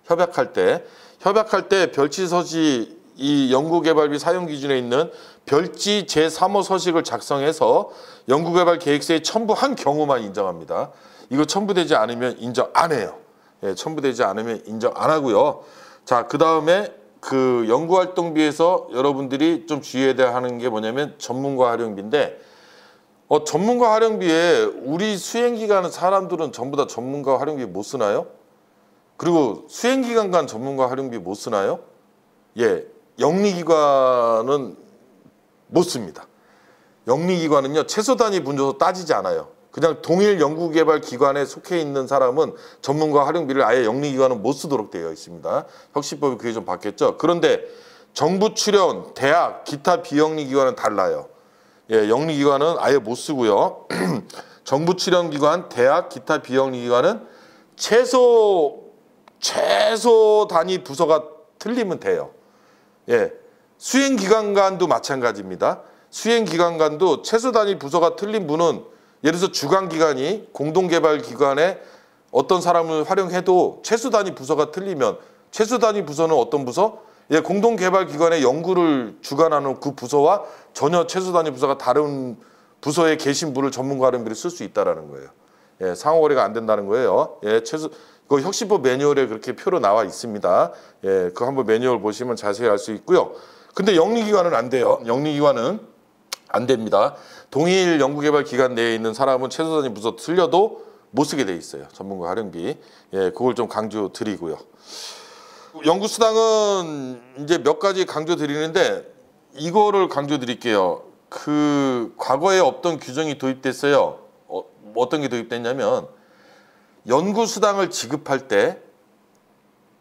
협약할 때 별지서식 이 연구개발비 사용 기준에 있는 별지 제3호 서식을 작성해서 연구개발 계획서에 첨부한 경우만 인정합니다. 이거 첨부되지 않으면 인정 안 해요. 예, 첨부되지 않으면 인정 안 하고요. 자, 그 다음에 그 연구활동비에서 여러분들이 좀 주의해야 하는 게 뭐냐면 전문가 활용비인데 전문가 활용비에 우리 수행기관 사람들은 전부 다 전문가 활용비 못 쓰나요? 그리고 수행기관 간 전문가 활용비 못 쓰나요? 예, 영리기관은 못 씁니다. 영리기관은요 최소 단위 분조서 따지지 않아요. 그냥 동일 연구개발기관에 속해 있는 사람은 전문가 활용비를 아예 영리기관은 못 쓰도록 되어 있습니다. 혁신법이 그게 좀 바뀌었죠. 그런데 정부 출연, 대학, 기타 비영리기관은 달라요. 예, 영리기관은 아예 못 쓰고요. 정부 출연기관, 대학, 기타 비영리기관은 최소 단위 부서가 틀리면 돼요. 예, 수행기관간도 마찬가지입니다. 수행기관간도 최소 단위 부서가 틀린 분은 예를 들어서 주관기관이 공동개발기관에 어떤 사람을 활용해도 최소 단위 부서가 틀리면 최소 단위 부서는 어떤 부서? 예, 공동개발기관의 연구를 주관하는 그 부서와 전혀 최소 단위 부서가 다른 부서에 계신 분을 전문가 활용비를 쓸 수 있다는 거예요. 예, 상호거래가 안 된다는 거예요. 예, 그 혁신법 매뉴얼에 그렇게 표로 나와 있습니다. 예, 그거 한번 매뉴얼 보시면 자세히 알 수 있고요. 근데 영리기관은 안 돼요. 영리기관은 안 됩니다. 동일 연구개발 기관 내에 있는 사람은 최소 단위 부서 틀려도 못 쓰게 돼 있어요. 전문가 활용비. 예, 그걸 좀 강조 드리고요. 연구수당은 이제 몇 가지 강조 드리는데 이거를 강조 드릴게요. 그 과거에 없던 규정이 도입됐어요. 어떤 게 도입됐냐면 연구수당을 지급할 때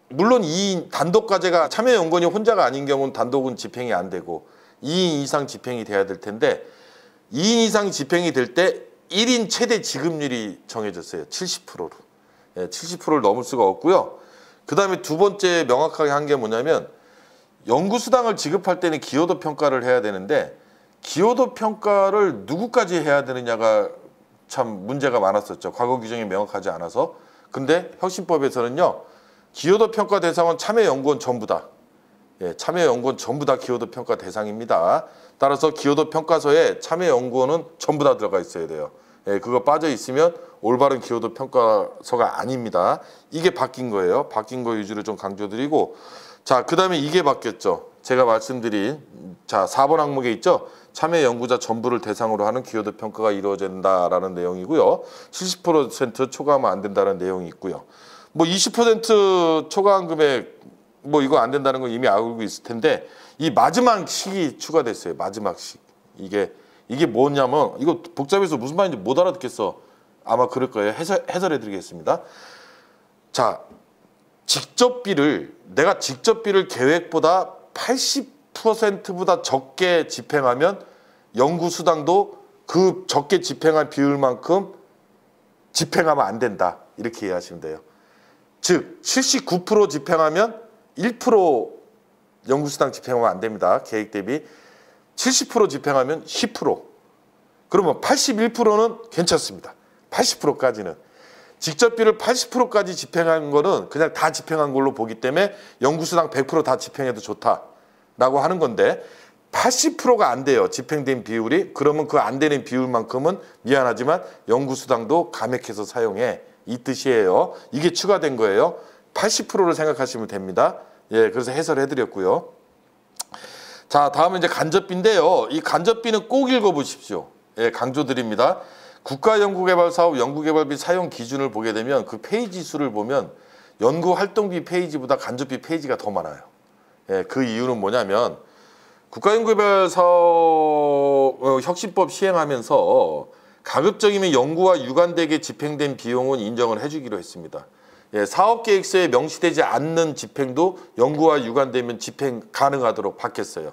물론 2인 단독과제가 참여연구원이 혼자가 아닌 경우는 단독은 집행이 안 되고 2인 이상 집행이 돼야 될 텐데 2인 이상 집행이 될 때 1인 최대 지급률이 정해졌어요. 70%로. 예, 70%를 넘을 수가 없고요. 그 다음에 두 번째 명확하게 한 게 뭐냐면 연구수당을 지급할 때는 기여도 평가를 해야 되는데 기여도 평가를 누구까지 해야 되느냐가 참 문제가 많았었죠. 과거 규정이 명확하지 않아서. 근데 혁신법에서는요. 기여도 평가 대상은 참여연구원 전부 다. 예, 참여연구원 전부 다 기여도 평가 대상입니다. 따라서 기여도 평가서에 참여연구원은 전부 다 들어가 있어야 돼요. 예, 그거 빠져 있으면 올바른 기여도 평가서가 아닙니다. 이게 바뀐 거예요. 바뀐 거 위주로 좀 강조드리고 자, 그 다음에 이게 바뀌었죠. 제가 말씀드린 자 4번 항목에 있죠. 참여 연구자 전부를 대상으로 하는 기여도 평가가 이루어진다라는 내용이고요. 70% 초과하면 안 된다는 내용이 있고요. 뭐 20% 초과한 금액 뭐 이거 안 된다는 건 이미 알고 있을 텐데 이 마지막 식이 추가됐어요. 마지막 식. 이게 뭐냐면 이거 복잡해서 무슨 말인지 못 알아듣겠어. 아마 그럴 거예요. 해설해 드리겠습니다. 자, 내가 직접비를 계획보다 80%보다 적게 집행하면 연구수당도 그 적게 집행한 비율만큼 집행하면 안 된다. 이렇게 이해하시면 돼요. 즉 79% 집행하면 1% 연구수당 집행하면 안 됩니다. 계획 대비 70% 집행하면 10%. 그러면 81%는 괜찮습니다. 80%까지는. 직접비를 80%까지 집행한 거는 그냥 다 집행한 걸로 보기 때문에 연구수당 100% 다 집행해도 좋다라고 하는 건데 80%가 안 돼요. 집행된 비율이. 그러면 그 안 되는 비율만큼은 미안하지만 연구수당도 감액해서 사용해. 이 뜻이에요. 이게 추가된 거예요. 80%를 생각하시면 됩니다. 예, 그래서 해설해드렸고요. 자, 다음은 이제 간접비인데요. 이 간접비는 꼭 읽어보십시오. 예, 강조드립니다. 국가연구개발사업 연구개발비 사용 기준을 보게 되면 그 페이지 수를 보면 연구활동비 페이지보다 간접비 페이지가 더 많아요. 예, 그 이유는 뭐냐면 국가연구개발사업 혁신법 시행하면서 가급적이면 연구와 유관되게 집행된 비용은 인정을 해주기로 했습니다. 예, 사업계획서에 명시되지 않는 집행도 연구와 유관되면 집행 가능하도록 바뀌었어요.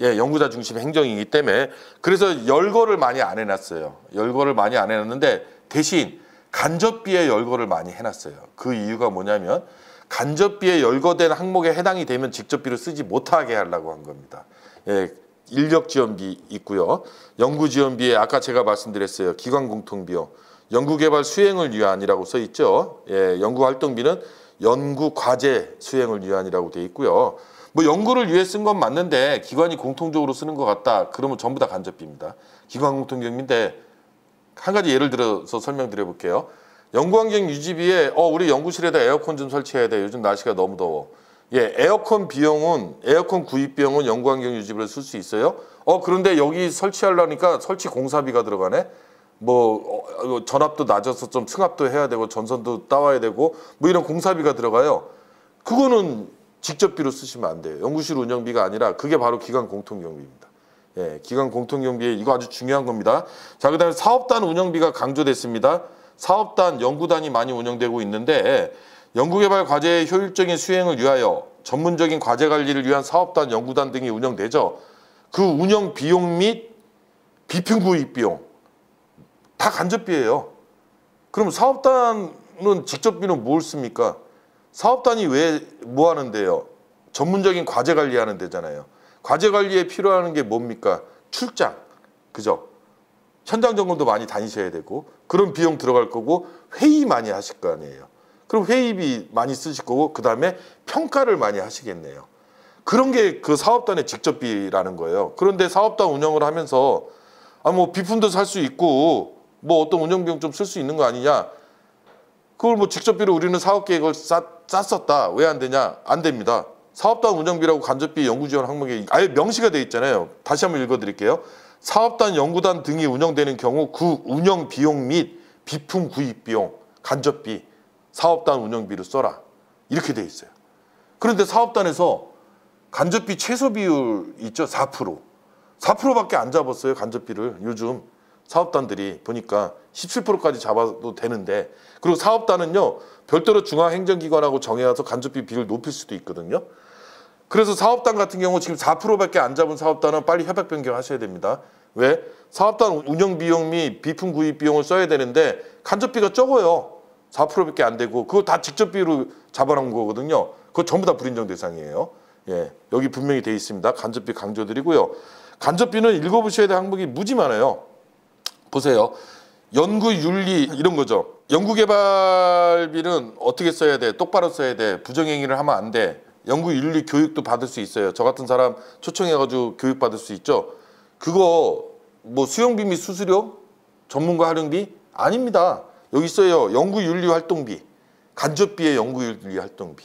예, 연구자 중심 행정이기 때문에 그래서 열거를 많이 안 해놨어요. 열거를 많이 안 해놨는데 대신 간접비에 열거를 많이 해놨어요. 그 이유가 뭐냐면 간접비에 열거된 항목에 해당이 되면 직접비를 쓰지 못하게 하려고 한 겁니다. 예, 인력지원비 있고요. 연구지원비에 아까 제가 말씀드렸어요. 기관공통비용, 연구개발 수행을 위한이라고 써 있죠. 예, 연구활동비는 연구과제 수행을 위한이라고 돼 있고요. 뭐 연구를 위해 쓴 건 맞는데 기관이 공통적으로 쓰는 것 같다. 그러면 전부 다 간접비입니다. 기관공통비용인데 한 가지 예를 들어서 설명드려 볼게요. 연구환경 유지비에 우리 연구실에다 에어컨 좀 설치해야 돼. 요즘 날씨가 너무 더워. 예, 에어컨 구입 비용은 연구환경 유지비를 쓸 수 있어요. 그런데 여기 설치하려니까 설치 공사비가 들어가네. 전압도 낮아서 좀 승합도 해야 되고 전선도 따와야 되고 뭐 이런 공사비가 들어가요. 그거는 직접비로 쓰시면 안 돼요. 연구실 운영비가 아니라 그게 바로 기관 공통경비입니다. 예, 기관 공통경비에 이거 아주 중요한 겁니다. 자, 그다음에 사업단 운영비가 강조됐습니다. 사업단, 연구단이 많이 운영되고 있는데 연구개발 과제의 효율적인 수행을 위하여 전문적인 과제 관리를 위한 사업단, 연구단 등이 운영되죠. 그 운영 비용 및 비품 구입 비용 다 간접비예요. 그럼 사업단은 직접비는 뭘 씁니까? 사업단이 왜 뭐 하는데요? 전문적인 과제 관리하는 데잖아요. 과제 관리에 필요한 게 뭡니까? 출장, 그죠? 현장 점검도 많이 다니셔야 되고 그런 비용 들어갈 거고 회의 많이 하실 거 아니에요. 그럼 회의비 많이 쓰실 거고 그 다음에 평가를 많이 하시겠네요. 그런 게 그 사업단의 직접비라는 거예요. 그런데 사업단 운영을 하면서 뭐 비품도 살 수 있고 뭐 어떤 운영 비용 좀 쓸 수 있는 거 아니냐? 그걸 뭐 직접비로 우리는 사업 계획을 짰었다. 왜 안 되냐? 안 됩니다. 사업단 운영비라고 간접비 연구지원 항목에 아예 명시가 돼 있잖아요. 다시 한번 읽어드릴게요. 사업단, 연구단 등이 운영되는 경우 그 운영 비용 및 비품 구입 비용, 간접비, 사업단 운영비를 써라. 이렇게 돼 있어요. 그런데 사업단에서 간접비 최소 비율 있죠? 4%. 4%밖에 안 잡았어요. 간접비를. 요즘 사업단들이 보니까 17%까지 잡아도 되는데 그리고 사업단은요. 별도로 중앙행정기관하고 정해와서 간접비 비율을 높일 수도 있거든요. 그래서 사업단 같은 경우 지금 4%밖에 안 잡은 사업단은 빨리 협약 변경하셔야 됩니다. 왜? 사업단 운영 비용 및 비품 구입 비용을 써야 되는데 간접비가 적어요. 4%밖에 안 되고 그거 다 직접비로 잡아놓은 거거든요. 그거 전부 다 불인정 대상이에요. 예, 여기 분명히 돼 있습니다. 간접비 강조드리고요. 간접비는 읽어보셔야 될 항목이 무지 많아요. 보세요. 연구윤리 이런 거죠. 연구개발비는 어떻게 써야 돼? 똑바로 써야 돼. 부정행위를 하면 안 돼. 연구윤리 교육도 받을 수 있어요. 저 같은 사람 초청해가지고 교육 받을 수 있죠. 그거 뭐 수용비 및 수수료? 전문가 활용비? 아닙니다. 여기 있어요. 연구윤리 활동비. 간접비의 연구윤리 활동비.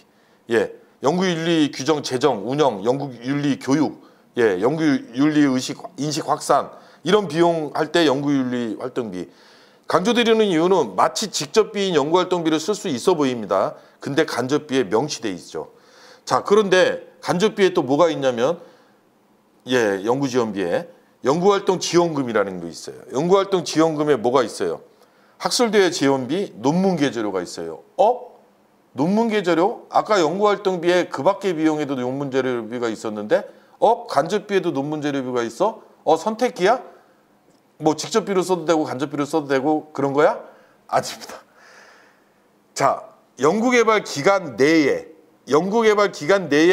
예, 연구윤리 규정 제정, 운영, 연구윤리 교육, 예, 연구윤리 인식 확산 이런 비용 할 때 연구윤리 활동비. 강조드리는 이유는 마치 직접비인 연구활동비를 쓸 수 있어 보입니다. 근데 간접비에 명시돼 있죠. 자, 그런데 간접비에 또 뭐가 있냐면 예, 연구지원비에 연구활동 지원금이라는 게 있어요. 연구활동 지원금에 뭐가 있어요? 학술대회 지원비, 논문계재료가 있어요. 논문계재료? 아까 연구활동비에 그 밖의 비용에도 논문재료비가 있었는데 간접비에도 논문재료비가 있어? 선택기야? 뭐 직접비로 써도 되고 간접비로 써도 되고 그런 거야? 아닙니다. 자, 연구개발 기간 내에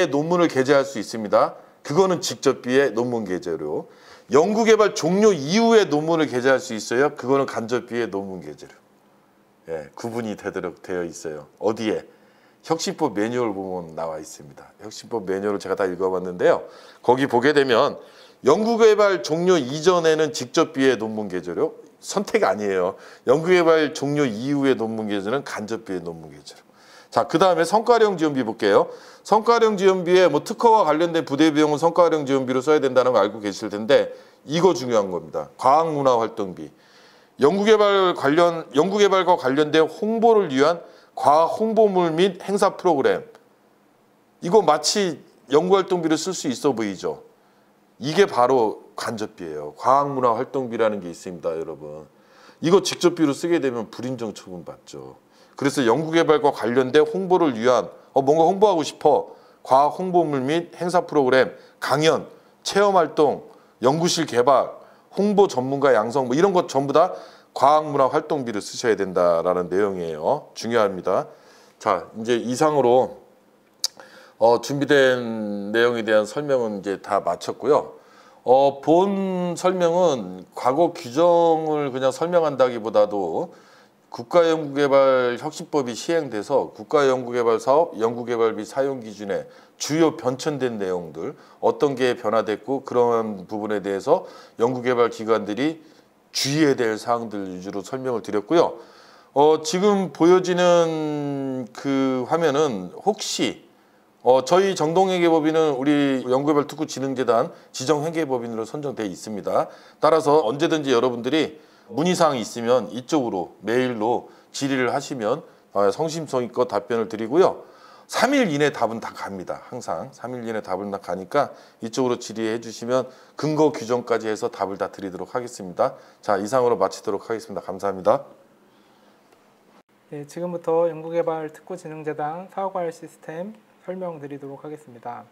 논문을 게재할 수 있습니다. 그거는 직접비의 논문 게재료. 연구개발 종료 이후에 논문을 게재할 수 있어요. 그거는 간접비의 논문 게재료. 예, 구분이 되도록 되어 있어요. 어디에? 혁신법 매뉴얼 보면 나와 있습니다. 혁신법 매뉴얼을 제가 다 읽어봤는데요. 거기 보게 되면 연구개발 종료 이전에는 직접비의 논문 게재료 선택 아니에요. 연구개발 종료 이후의 논문 게재는 간접비의 논문 게재료. 자, 그 다음에 성과령 지원비 볼게요. 성과령 지원비에 뭐 특허와 관련된 부대 비용은 성과령 지원비로 써야 된다는 거 알고 계실 텐데 이거 중요한 겁니다. 과학문화 활동비. 연구개발과 관련된 홍보를 위한 과학 홍보물 및 행사 프로그램. 이거 마치 연구활동비를 쓸 수 있어 보이죠. 이게 바로 간접비예요. 과학문화 활동비라는 게 있습니다, 여러분. 이거 직접비로 쓰게 되면 불인정 처분 받죠. 그래서 연구개발과 관련된 홍보를 위한 뭔가 홍보하고 싶어. 과학 홍보물 및 행사 프로그램, 강연, 체험활동, 연구실 개발, 홍보 전문가 양성 뭐 이런 것 전부 다 과학문화 활동비를 쓰셔야 된다라는 내용이에요. 중요합니다. 자, 이제 이상으로 준비된 내용에 대한 설명은 이제 다 마쳤고요. 본 설명은 과거 규정을 그냥 설명한다기보다도 국가연구개발 혁신법이 시행돼서 국가연구개발 사업, 연구개발비 사용 기준에 주요 변천된 내용들, 어떤 게 변화됐고 그런 부분에 대해서 연구개발 기관들이 주의해야 될 사항들 위주로 설명을 드렸고요. 지금 보여지는 그 화면은 혹시 저희 정동회계법인은 우리 연구개발 특구진흥재단 지정회계법인으로 선정되어 있습니다. 따라서 언제든지 여러분들이 문의사항이 있으면 이쪽으로 메일로 질의를 하시면 성심성의껏 답변을 드리고요. 3일 이내 답은 다 갑니다. 항상 3일 이내 답은 다 가니까 이쪽으로 질의해 주시면 근거 규정까지 해서 답을 다 드리도록 하겠습니다. 자, 이상으로 마치도록 하겠습니다. 감사합니다. 네, 지금부터 연구개발 특구진흥재단 사업관리 시스템 설명드리도록 하겠습니다.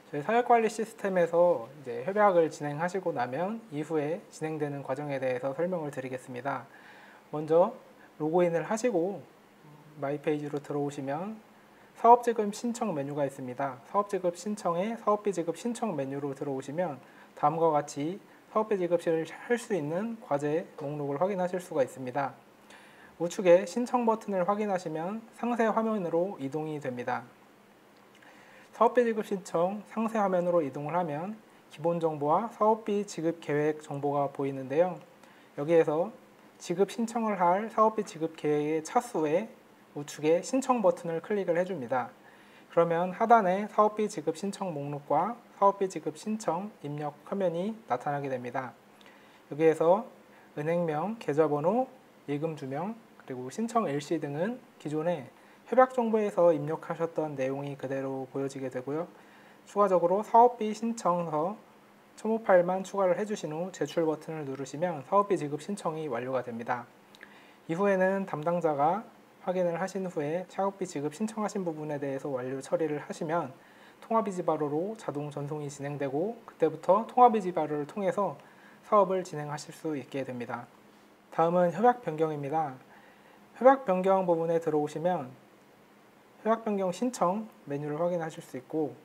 저희 사업관리 시스템에서 이제 협약을 진행하시고 나면 이후에 진행되는 과정에 대해서 설명을 드리겠습니다. 먼저 로그인을 하시고 마이 페이지로 들어오시면 사업지급 신청 메뉴가 있습니다. 사업지급 신청에 사업비 지급 신청 메뉴로 들어오시면 다음과 같이 사업비 지급을 할 수 있는 과제 목록을 확인하실 수가 있습니다. 우측에 신청 버튼을 확인하시면 상세 화면으로 이동이 됩니다. 사업비 지급 신청 상세 화면으로 이동을 하면 기본 정보와 사업비 지급 계획 정보가 보이는데요. 여기에서 지급 신청을 할 사업비 지급 계획의 차수에 우측에 신청 버튼을 클릭을 해줍니다. 그러면 하단에 사업비 지급 신청 목록과 사업비 지급 신청 입력 화면이 나타나게 됩니다. 여기에서 은행명, 계좌번호, 예금주명, 그리고 신청 일시 등은 기존에 협약정보에서 입력하셨던 내용이 그대로 보여지게 되고요. 추가적으로 사업비 신청서 첨부 파일만 추가를 해주신 후 제출 버튼을 누르시면 사업비 지급 신청이 완료가 됩니다. 이후에는 담당자가 확인을 하신 후에 사업비 지급 신청하신 부분에 대해서 완료 처리를 하시면 통합이지바로로 자동 전송이 진행되고 그때부터 통합이지바로를 통해서 사업을 진행하실 수 있게 됩니다. 다음은 협약 변경입니다. 협약 변경 부분에 들어오시면 협약 변경 신청 메뉴를 확인하실 수 있고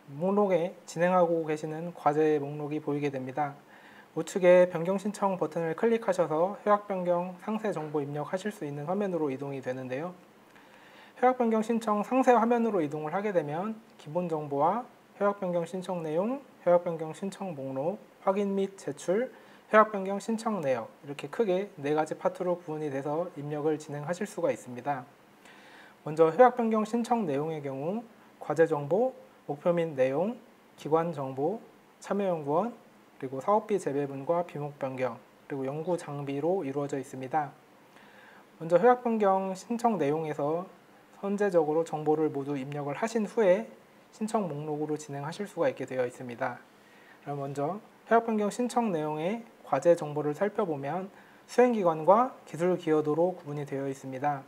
목록에 진행하고 계시는 과제 목록이 보이게 됩니다. 우측에 변경 신청 버튼을 클릭하셔서 협약 변경 상세 정보 입력하실 수 있는 화면으로 이동이 되는데요. 협약 변경 신청 상세 화면으로 이동을 하게 되면 기본 정보와 협약 변경 신청 내용, 협약 변경 신청 목록, 확인 및 제출, 협약 변경 신청 내역 이렇게 크게 4가지 파트로 구분이 돼서 입력을 진행하실 수가 있습니다. 먼저 협약 변경 신청 내용의 경우 과제 정보, 목표 및 내용, 기관 정보, 참여연구원, 그리고 사업비 재배분과 비목 변경, 그리고 연구 장비로 이루어져 있습니다. 먼저 협약 변경 신청 내용에서 선제적으로 정보를 모두 입력을 하신 후에 신청 목록으로 진행하실 수가 있게 되어 있습니다. 그럼 먼저 협약 변경 신청 내용의 과제 정보를 살펴보면 수행기관과 기술 기여도로 구분이 되어 있습니다.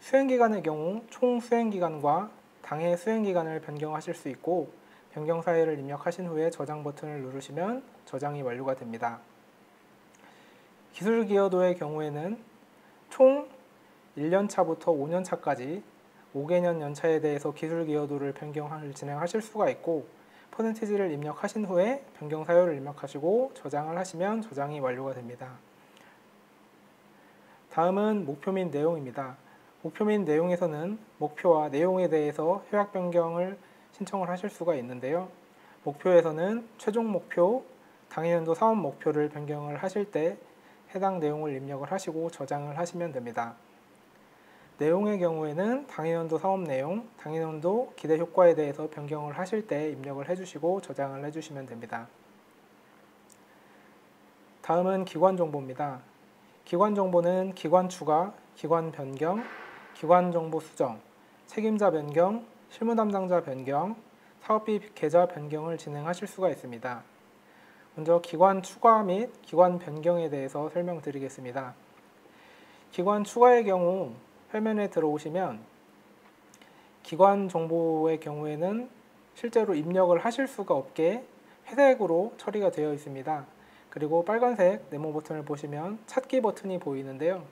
수행기간의 경우 총 수행기간과 당해 수행기간을 변경하실 수 있고 변경 사유를 입력하신 후에 저장 버튼을 누르시면 저장이 완료가 됩니다. 기술 기여도의 경우에는 총 1년차부터 5년차까지 5개년 연차에 대해서 기술 기여도를 변경을 진행하실 수가 있고 퍼센티지를 입력하신 후에 변경 사유를 입력하시고 저장을 하시면 저장이 완료가 됩니다. 다음은 목표 및 내용입니다. 목표 및 내용에서는 목표와 내용에 대해서 협약 변경을 신청을 하실 수가 있는데요. 목표에서는 최종 목표, 당해년도 사업 목표를 변경을 하실 때 해당 내용을 입력을 하시고 저장을 하시면 됩니다. 내용의 경우에는 당해년도 사업 내용, 당해년도 기대 효과에 대해서 변경을 하실 때 입력을 해주시고 저장을 해주시면 됩니다. 다음은 기관 정보입니다. 기관 정보는 기관 추가, 기관 변경, 기관 정보 수정, 책임자 변경, 실무 담당자 변경, 사업비 계좌 변경을 진행하실 수가 있습니다. 먼저 기관 추가 및 기관 변경에 대해서 설명드리겠습니다. 기관 추가의 경우 화면에 들어오시면 기관 정보의 경우에는 실제로 입력을 하실 수가 없게 회색으로 처리가 되어 있습니다. 그리고 빨간색 네모 버튼을 보시면 찾기 버튼이 보이는데요.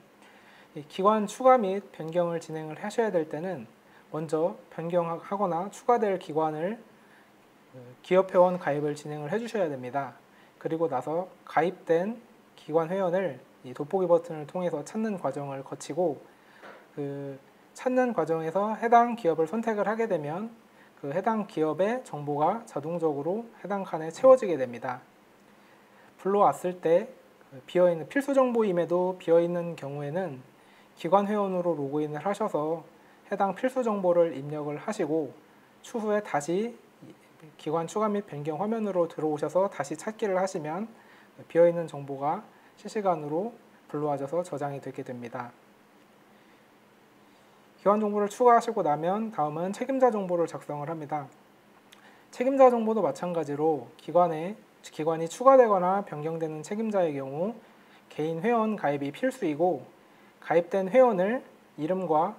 기관 추가 및 변경을 진행을 하셔야 될 때는 먼저 변경하거나 추가될 기관을 기업회원 가입을 진행을 해주셔야 됩니다. 그리고 나서 가입된 기관 회원을 이 돋보기 버튼을 통해서 찾는 과정을 거치고 그 찾는 과정에서 해당 기업을 선택을 하게 되면 그 해당 기업의 정보가 자동적으로 해당 칸에 채워지게 됩니다. 불러왔을 때 비어있는 필수 정보임에도 비어있는 경우에는 기관 회원으로 로그인을 하셔서 해당 필수 정보를 입력을 하시고 추후에 다시 기관 추가 및 변경 화면으로 들어오셔서 다시 찾기를 하시면 비어있는 정보가 실시간으로 불러와져서 저장이 되게 됩니다. 기관 정보를 추가하시고 나면 다음은 책임자 정보를 작성을 합니다. 책임자 정보도 마찬가지로 기관이 추가되거나 변경되는 책임자의 경우 개인 회원 가입이 필수이고 가입된 회원을 이름과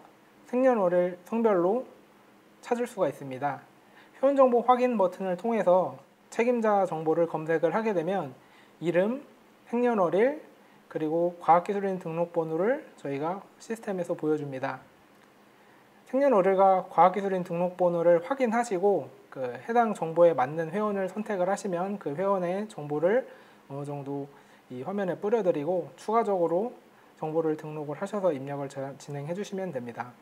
생년월일 성별로 찾을 수가 있습니다. 회원정보 확인 버튼을 통해서 책임자 정보를 검색을 하게 되면 이름, 생년월일, 그리고 과학기술인 등록번호를 저희가 시스템에서 보여줍니다. 생년월일과 과학기술인 등록번호를 확인하시고 해당 정보에 맞는 회원을 선택을 하시면 그 회원의 정보를 어느 정도 이 화면에 뿌려드리고 추가적으로 정보를 등록을 하셔서 입력을 진행해 주시면 됩니다.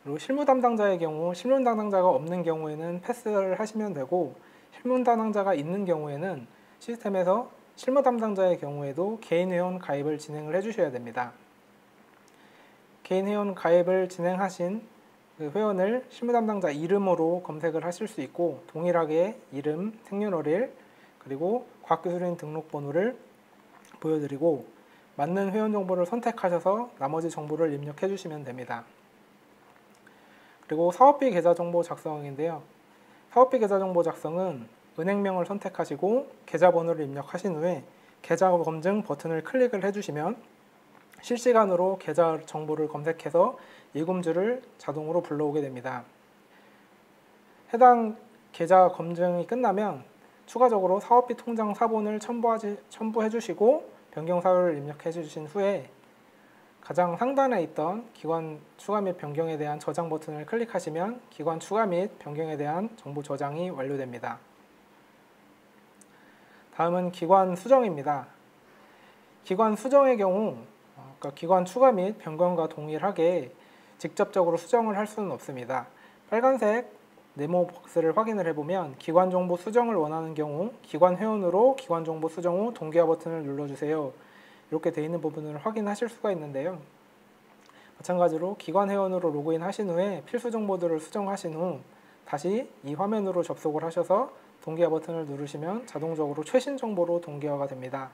그리고 실무 담당자의 경우 실무 담당자가 없는 경우에는 패스를 하시면 되고 실무 담당자가 있는 경우에는 시스템에서 실무 담당자의 경우에도 개인 회원 가입을 진행을 해주셔야 됩니다. 개인 회원 가입을 진행하신 그 회원을 실무 담당자 이름으로 검색을 하실 수 있고 동일하게 이름, 생년월일, 그리고 과학기술인 등록번호를 보여드리고 맞는 회원 정보를 선택하셔서 나머지 정보를 입력해 주시면 됩니다. 그리고 사업비 계좌 정보 작성인데요. 사업비 계좌 정보 작성은 은행명을 선택하시고 계좌번호를 입력하신 후에 계좌 검증 버튼을 클릭을 해주시면 실시간으로 계좌 정보를 검색해서 예금주를 자동으로 불러오게 됩니다. 해당 계좌 검증이 끝나면 추가적으로 사업비 통장 사본을 첨부해 주시고 변경 사유를 입력해 주신 후에 가장 상단에 있던 기관 추가 및 변경에 대한 저장 버튼을 클릭하시면 기관 추가 및 변경에 대한 정보 저장이 완료됩니다. 다음은 기관 수정입니다. 기관 수정의 경우 기관 추가 및 변경과 동일하게 직접적으로 수정을 할 수는 없습니다. 빨간색 네모 박스를 확인을 해보면 기관 정보 수정을 원하는 경우 기관 회원으로 기관 정보 수정 후 동기화 버튼을 눌러주세요. 이렇게 되어 있는 부분을 확인하실 수가 있는데요. 마찬가지로 기관 회원으로 로그인 하신 후에 필수 정보들을 수정하신 후 다시 이 화면으로 접속을 하셔서 동기화 버튼을 누르시면 자동적으로 최신 정보로 동기화가 됩니다.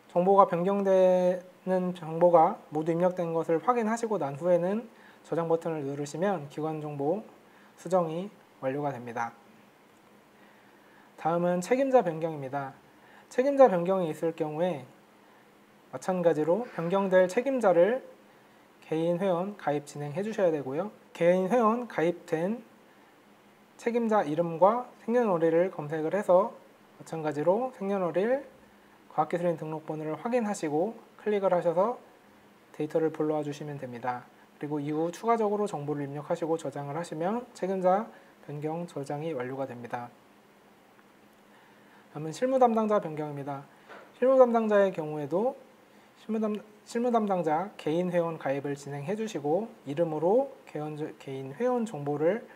정보가 변경되는 정보가 모두 입력된 것을 확인하시고 난 후에는 저장 버튼을 누르시면 기관 정보 수정이 완료가 됩니다. 다음은 책임자 변경입니다. 책임자 변경이 있을 경우에 마찬가지로 변경될 책임자를 개인 회원 가입 진행해 주셔야 되고요. 개인 회원 가입된 책임자 이름과 생년월일을 검색을 해서 마찬가지로 생년월일, 과학기술인 등록번호를 확인하시고 클릭을 하셔서 데이터를 불러와 주시면 됩니다. 그리고 이후 추가적으로 정보를 입력하시고 저장을 하시면 책임자 변경 저장이 완료가 됩니다. 다음은 실무 담당자 변경입니다. 실무 담당자의 경우에도 실무 담당자 개인 회원 가입을 진행해 주시고 이름으로 개인 회원 정보를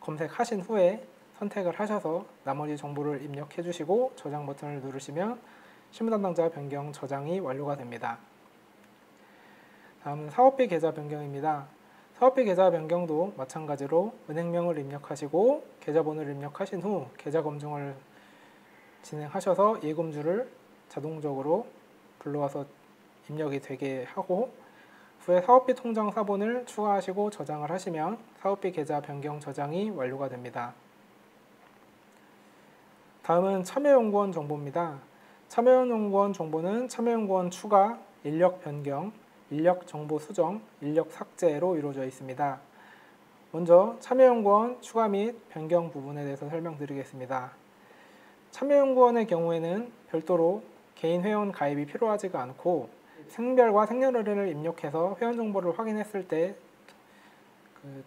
검색하신 후에 선택을 하셔서 나머지 정보를 입력해 주시고 저장 버튼을 누르시면 실무 담당자 변경 저장이 완료가 됩니다. 다음은 사업비 계좌 변경입니다. 사업비 계좌 변경도 마찬가지로 은행명을 입력하시고 계좌번호를 입력하신 후 계좌 검증을 진행하셔서 예금주를 자동적으로 불러와서 입력이 되게 하고 후에 사업비 통장 사본을 추가하시고 저장을 하시면 사업비 계좌 변경 저장이 완료가 됩니다. 다음은 참여연구원 정보입니다. 참여연구원 정보는 참여연구원 추가, 인력 변경, 인력 정보 수정, 인력 삭제로 이루어져 있습니다. 먼저 참여연구원 추가 및 변경 부분에 대해서 설명드리겠습니다. 참여연구원의 경우에는 별도로 개인 회원 가입이 필요하지가 않고 생별과 생년월일을 입력해서 회원 정보를 확인했을 때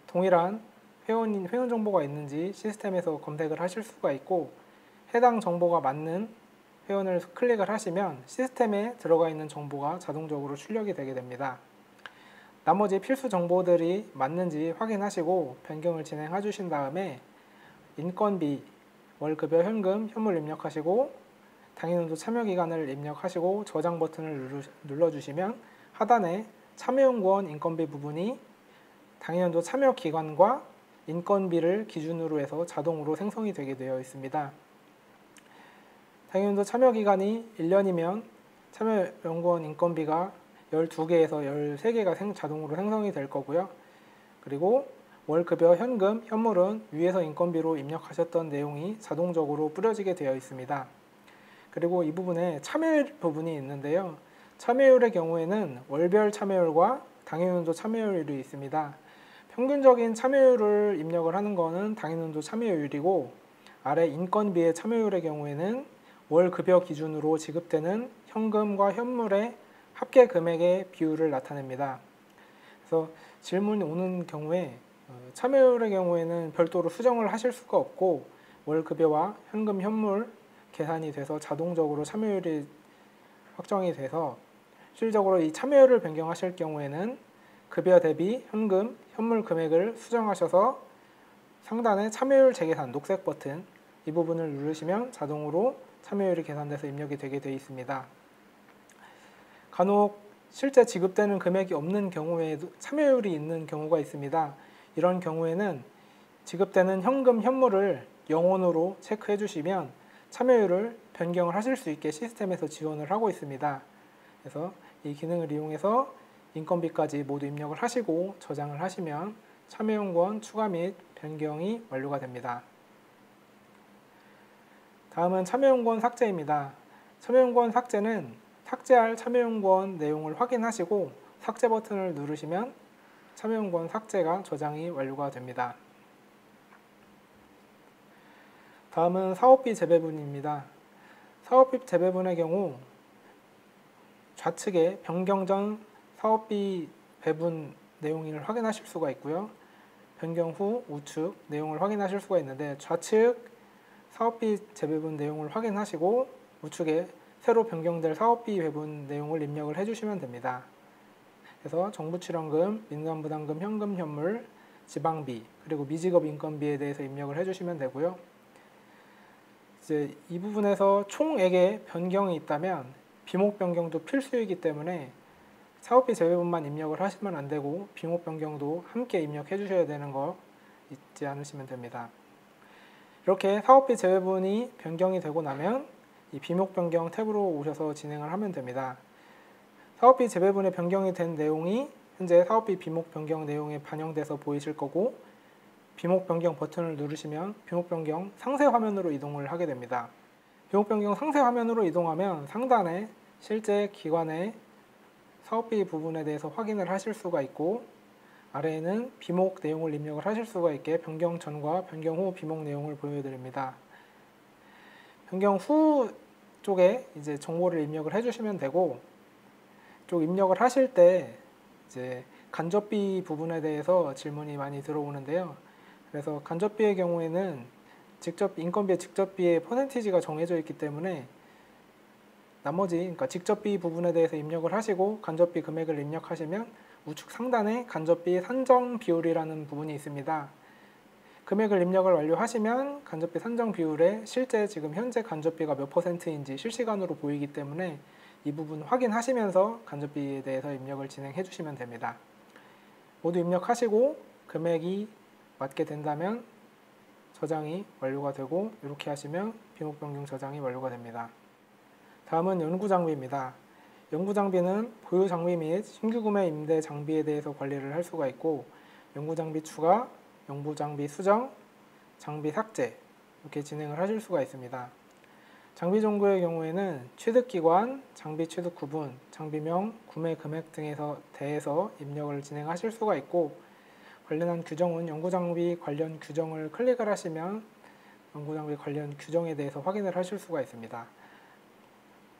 동일한 회원 정보가 있는지 시스템에서 검색을 하실 수가 있고 해당 정보가 맞는 회원을 클릭을 하시면 시스템에 들어가 있는 정보가 자동적으로 출력이 되게 됩니다. 나머지 필수 정보들이 맞는지 확인하시고 변경을 진행해 주신 다음에 인건비, 월급여, 현금, 현물 입력하시고 당인연도 참여기간을 입력하시고 저장 버튼을 눌러주시면 하단에 참여연구원 인건비 부분이 당해연도 참여 기간과 인건비를 기준으로 해서 자동으로 생성이 되게 되어 있습니다. 당해연도 참여 기간이 1년이면 참여연구원 인건비가 12개에서 13개가 자동으로 생성이 될 거고요. 그리고 월급여, 현금, 현물은 위에서 인건비로 입력하셨던 내용이 자동적으로 뿌려지게 되어 있습니다. 그리고 이 부분에 참여율 부분이 있는데요. 참여율의 경우에는 월별 참여율과 당해연도 참여율이 있습니다. 평균적인 참여율을 입력을 하는 것은 당해연도 참여율이고, 아래 인건비의 참여율의 경우에는 월 급여 기준으로 지급되는 현금과 현물의 합계 금액의 비율을 나타냅니다. 그래서 질문이 오는 경우에 참여율의 경우에는 별도로 수정을 하실 수가 없고, 월 급여와 현금, 현물 계산이 돼서 자동적으로 참여율이 확정이 돼서, 실질적으로 이 참여율을 변경하실 경우에는 급여 대비 현금, 현물 금액을 수정하셔서 상단에 참여율 재계산 녹색 버튼 이 부분을 누르시면 자동으로 참여율이 계산돼서 입력이 되게 되어 있습니다. 간혹 실제 지급되는 금액이 없는 경우에도 참여율이 있는 경우가 있습니다. 이런 경우에는 지급되는 현금, 현물을 0원으로 체크해 주시면 참여율을 변경을 하실 수 있게 시스템에서 지원을 하고 있습니다. 그래서 이 기능을 이용해서 인건비까지 모두 입력을 하시고 저장을 하시면 참여연구원 추가 및 변경이 완료가 됩니다. 다음은 참여연구원 삭제입니다. 참여연구원 삭제는 삭제할 참여연구원 내용을 확인하시고 삭제 버튼을 누르시면 참여연구원 삭제가 저장이 완료가 됩니다. 다음은 사업비 재배분입니다. 사업비 재배분의 경우 좌측에 변경 전 사업비 배분 내용을 확인하실 수가 있고요. 변경 후 우측 내용을 확인하실 수가 있는데, 좌측 사업비 재배분 내용을 확인하시고 우측에 새로 변경될 사업비 배분 내용을 입력을 해주시면 됩니다. 그래서 정부 출연금, 민간부담금, 현금, 현물, 지방비, 그리고 미지급 인건비에 대해서 입력을 해주시면 되고요. 이제 이 부분에서 총액의 변경이 있다면 비목 변경도 필수이기 때문에 사업비 재배분만 입력을 하시면 안 되고 비목 변경도 함께 입력해 주셔야 되는 거 잊지 않으시면 됩니다. 이렇게 사업비 재배분이 변경이 되고 나면 이 비목 변경 탭으로 오셔서 진행을 하면 됩니다. 사업비 재배분의 변경이 된 내용이 현재 사업비 비목 변경 내용에 반영돼서 보이실 거고, 비목 변경 버튼을 누르시면 비목 변경 상세 화면으로 이동을 하게 됩니다. 비목 변경 상세 화면으로 이동하면 상단에 실제 기관의 사업비 부분에 대해서 확인을 하실 수가 있고, 아래에는 비목 내용을 입력을 하실 수가 있게 변경 전과 변경 후 비목 내용을 보여드립니다. 변경 후 쪽에 이제 정보를 입력을 해주시면 되고, 쪽 입력을 하실 때 이제 간접비 부분에 대해서 질문이 많이 들어오는데요. 그래서 간접비의 경우에는 직접 인건비의 직접비의 퍼센티지가 정해져 있기 때문에 나머지 그러니까 직접비 부분에 대해서 입력을 하시고 간접비 금액을 입력하시면 우측 상단에 간접비 산정 비율이라는 부분이 있습니다. 금액을 입력을 완료하시면 간접비 산정 비율에 실제 지금 현재 간접비가 몇 %인지 실시간으로 보이기 때문에 이 부분 확인하시면서 간접비에 대해서 입력을 진행해 주시면 됩니다. 모두 입력하시고 금액이 맞게 된다면 저장이 완료가 되고, 이렇게 하시면 비목 변경 저장이 완료가 됩니다. 다음은 연구장비입니다. 연구장비는 보유장비 및 신규 구매 임대 장비에 대해서 관리를 할 수가 있고, 연구장비 추가, 연구장비 수정, 장비 삭제 이렇게 진행을 하실 수가 있습니다. 장비 종류의 경우에는 취득기관, 장비 취득 구분, 장비명, 구매 금액 등에서 대해서 입력을 진행하실 수가 있고, 관련한 규정은 연구장비 관련 규정을 클릭을 하시면 연구장비 관련 규정에 대해서 확인을 하실 수가 있습니다.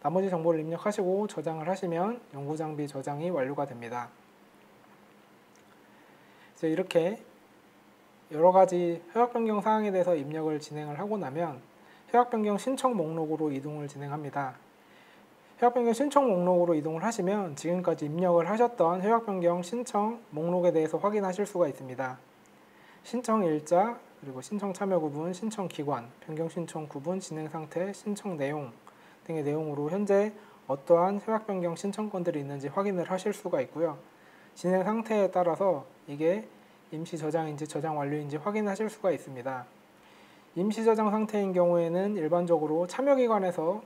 나머지 정보를 입력하시고 저장을 하시면 연구장비 저장이 완료가 됩니다. 이제 이렇게 여러 가지 협약 변경 사항에 대해서 입력을 진행을 하고 나면 협약 변경 신청 목록으로 이동을 진행합니다. 협약 변경 신청 목록으로 이동을 하시면 지금까지 입력을 하셨던 협약 변경 신청 목록에 대해서 확인하실 수가 있습니다. 신청 일자, 그리고 신청 참여 구분, 신청 기관, 변경 신청 구분, 진행 상태, 신청 내용 등의 내용으로 현재 어떠한 협약 변경 신청건들이 있는지 확인을 하실 수가 있고요. 진행 상태에 따라서 이게 임시 저장인지 저장 완료인지 확인하실 수가 있습니다. 임시 저장 상태인 경우에는 일반적으로 참여기관에서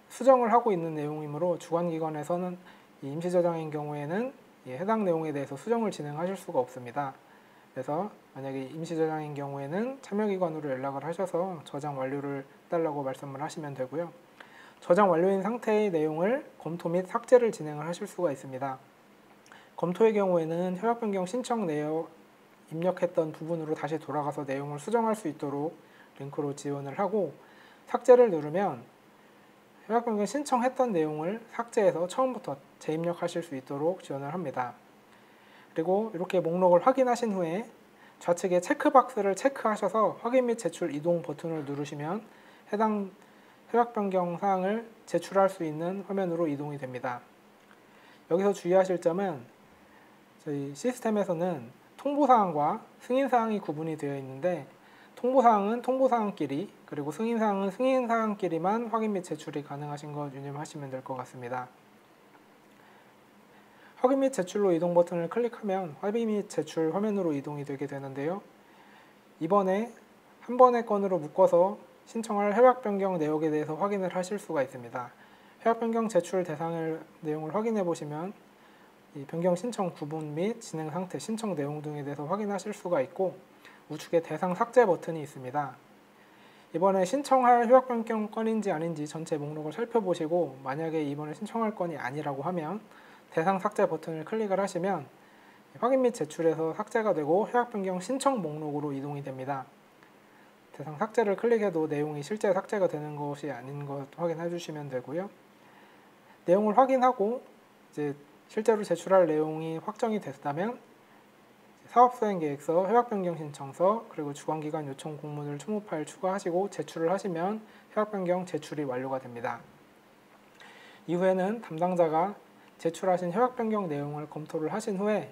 수정을 하고 있는 내용이므로 주관기관에서는 이 임시 저장인 경우에는 해당 내용에 대해서 수정을 진행하실 수가 없습니다. 그래서 만약에 임시 저장인 경우에는 참여기관으로 연락을 하셔서 저장 완료를 해달라고 말씀을 하시면 되고요. 저장 완료인 상태의 내용을 검토 및 삭제를 진행을 하실 수가 있습니다. 검토의 경우에는 협약 변경 신청 내역 입력했던 부분으로 다시 돌아가서 내용을 수정할 수 있도록 링크로 지원을 하고, 삭제를 누르면 협약 변경 신청했던 내용을 삭제해서 처음부터 재입력하실 수 있도록 지원을 합니다. 그리고 이렇게 목록을 확인하신 후에 좌측에 체크박스를 체크하셔서 확인 및 제출 이동 버튼을 누르시면 해당 협약 변경 사항을 제출할 수 있는 화면으로 이동이 됩니다. 여기서 주의하실 점은 저희 시스템에서는 통보사항과 승인사항이 구분이 되어 있는데, 통보사항은 통보사항끼리, 그리고 승인사항은 승인사항끼리만 확인 및 제출이 가능하신 것 유념하시면 될 것 같습니다. 확인 및 제출로 이동 버튼을 클릭하면 확인 및 제출 화면으로 이동이 되게 되는데요. 이번에 한 번의 건으로 묶어서 신청할 협약 변경 내역에 대해서 확인을 하실 수가 있습니다. 협약 변경 제출 대상을 내용을 확인해 보시면 이 변경 신청 구분 및 진행 상태, 신청 내용 등에 대해서 확인하실 수가 있고, 우측에 대상 삭제 버튼이 있습니다. 이번에 신청할 협약 변경 건인지 아닌지 전체 목록을 살펴보시고, 만약에 이번에 신청할 건이 아니라고 하면 대상 삭제 버튼을 클릭을 하시면 확인 및 제출에서 삭제가 되고 협약 변경 신청 목록으로 이동이 됩니다. 대상 삭제를 클릭해도 내용이 실제 삭제가 되는 것이 아닌 것 확인해 주시면 되고요. 내용을 확인하고 이제 실제로 제출할 내용이 확정이 됐다면 사업수행계획서, 협약변경 신청서, 그리고 주관기관 요청 공문을 추모 파일 추가하시고 제출을 하시면 협약변경 제출이 완료가 됩니다. 이후에는 담당자가 제출하신 협약변경 내용을 검토를 하신 후에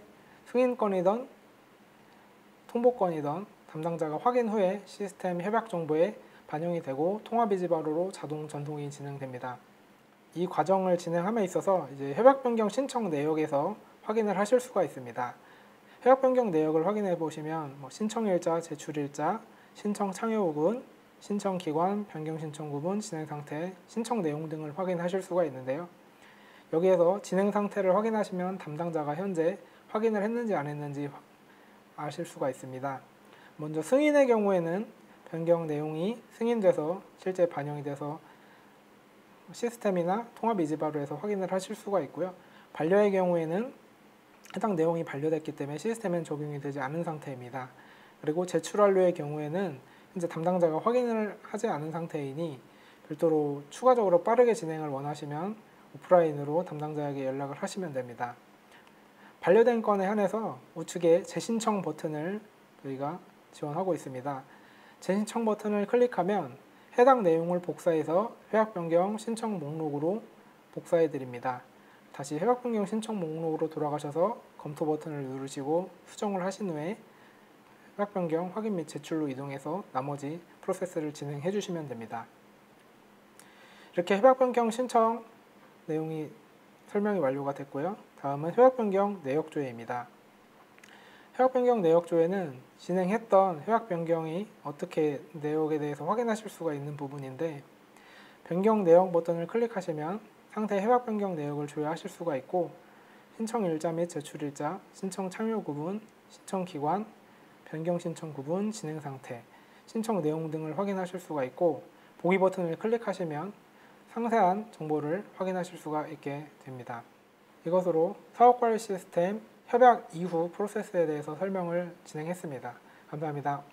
승인건이든 통보건이든 담당자가 확인 후에 시스템 협약 정보에 반영이 되고 통합이지바로로 자동 전송이 진행됩니다. 이 과정을 진행함에 있어서 이제 협약 변경 신청 내역에서 확인을 하실 수가 있습니다. 협약 변경 내역을 확인해 보시면 신청일자, 제출일자, 신청 참여 부분, 신청 기관, 변경 신청 구분, 진행 상태, 신청 내용 등을 확인하실 수가 있는데요. 여기에서 진행 상태를 확인하시면 담당자가 현재 확인을 했는지 안 했는지 아실 수가 있습니다. 먼저 승인의 경우에는 변경 내용이 승인돼서 실제 반영이 돼서 시스템이나 통합 이지바로에서 확인을 하실 수가 있고요. 반려의 경우에는 해당 내용이 반려됐기 때문에 시스템엔 적용이 되지 않은 상태입니다. 그리고 제출 완료의 경우에는 현재 담당자가 확인을 하지 않은 상태이니 별도로 추가적으로 빠르게 진행을 원하시면 오프라인으로 담당자에게 연락을 하시면 됩니다. 반려된 건에 한해서 우측에 재신청 버튼을 저희가 지원하고 있습니다. 재신청 버튼을 클릭하면 해당 내용을 복사해서 협약 변경 신청 목록으로 복사해 드립니다. 다시 협약 변경 신청 목록으로 돌아가셔서 검토 버튼을 누르시고 수정을 하신 후에 협약 변경 확인 및 제출로 이동해서 나머지 프로세스를 진행해 주시면 됩니다. 이렇게 협약 변경 신청 내용이 설명이 완료가 됐고요. 다음은 협약 변경 내역 조회입니다. 협약 변경 내역 조회는 진행했던 협약 변경이 어떻게 내역에 대해서 확인하실 수가 있는 부분인데, 변경 내역 버튼을 클릭하시면 상태 협약 변경 내역을 조회하실 수가 있고, 신청 일자 및 제출 일자, 신청 참여 구분, 신청 기관, 변경 신청 구분, 진행 상태, 신청 내용 등을 확인하실 수가 있고, 보기 버튼을 클릭하시면 상세한 정보를 확인하실 수가 있게 됩니다. 이것으로 사업관리 시스템 협약 이후 프로세스에 대해서 설명을 진행했습니다. 감사합니다.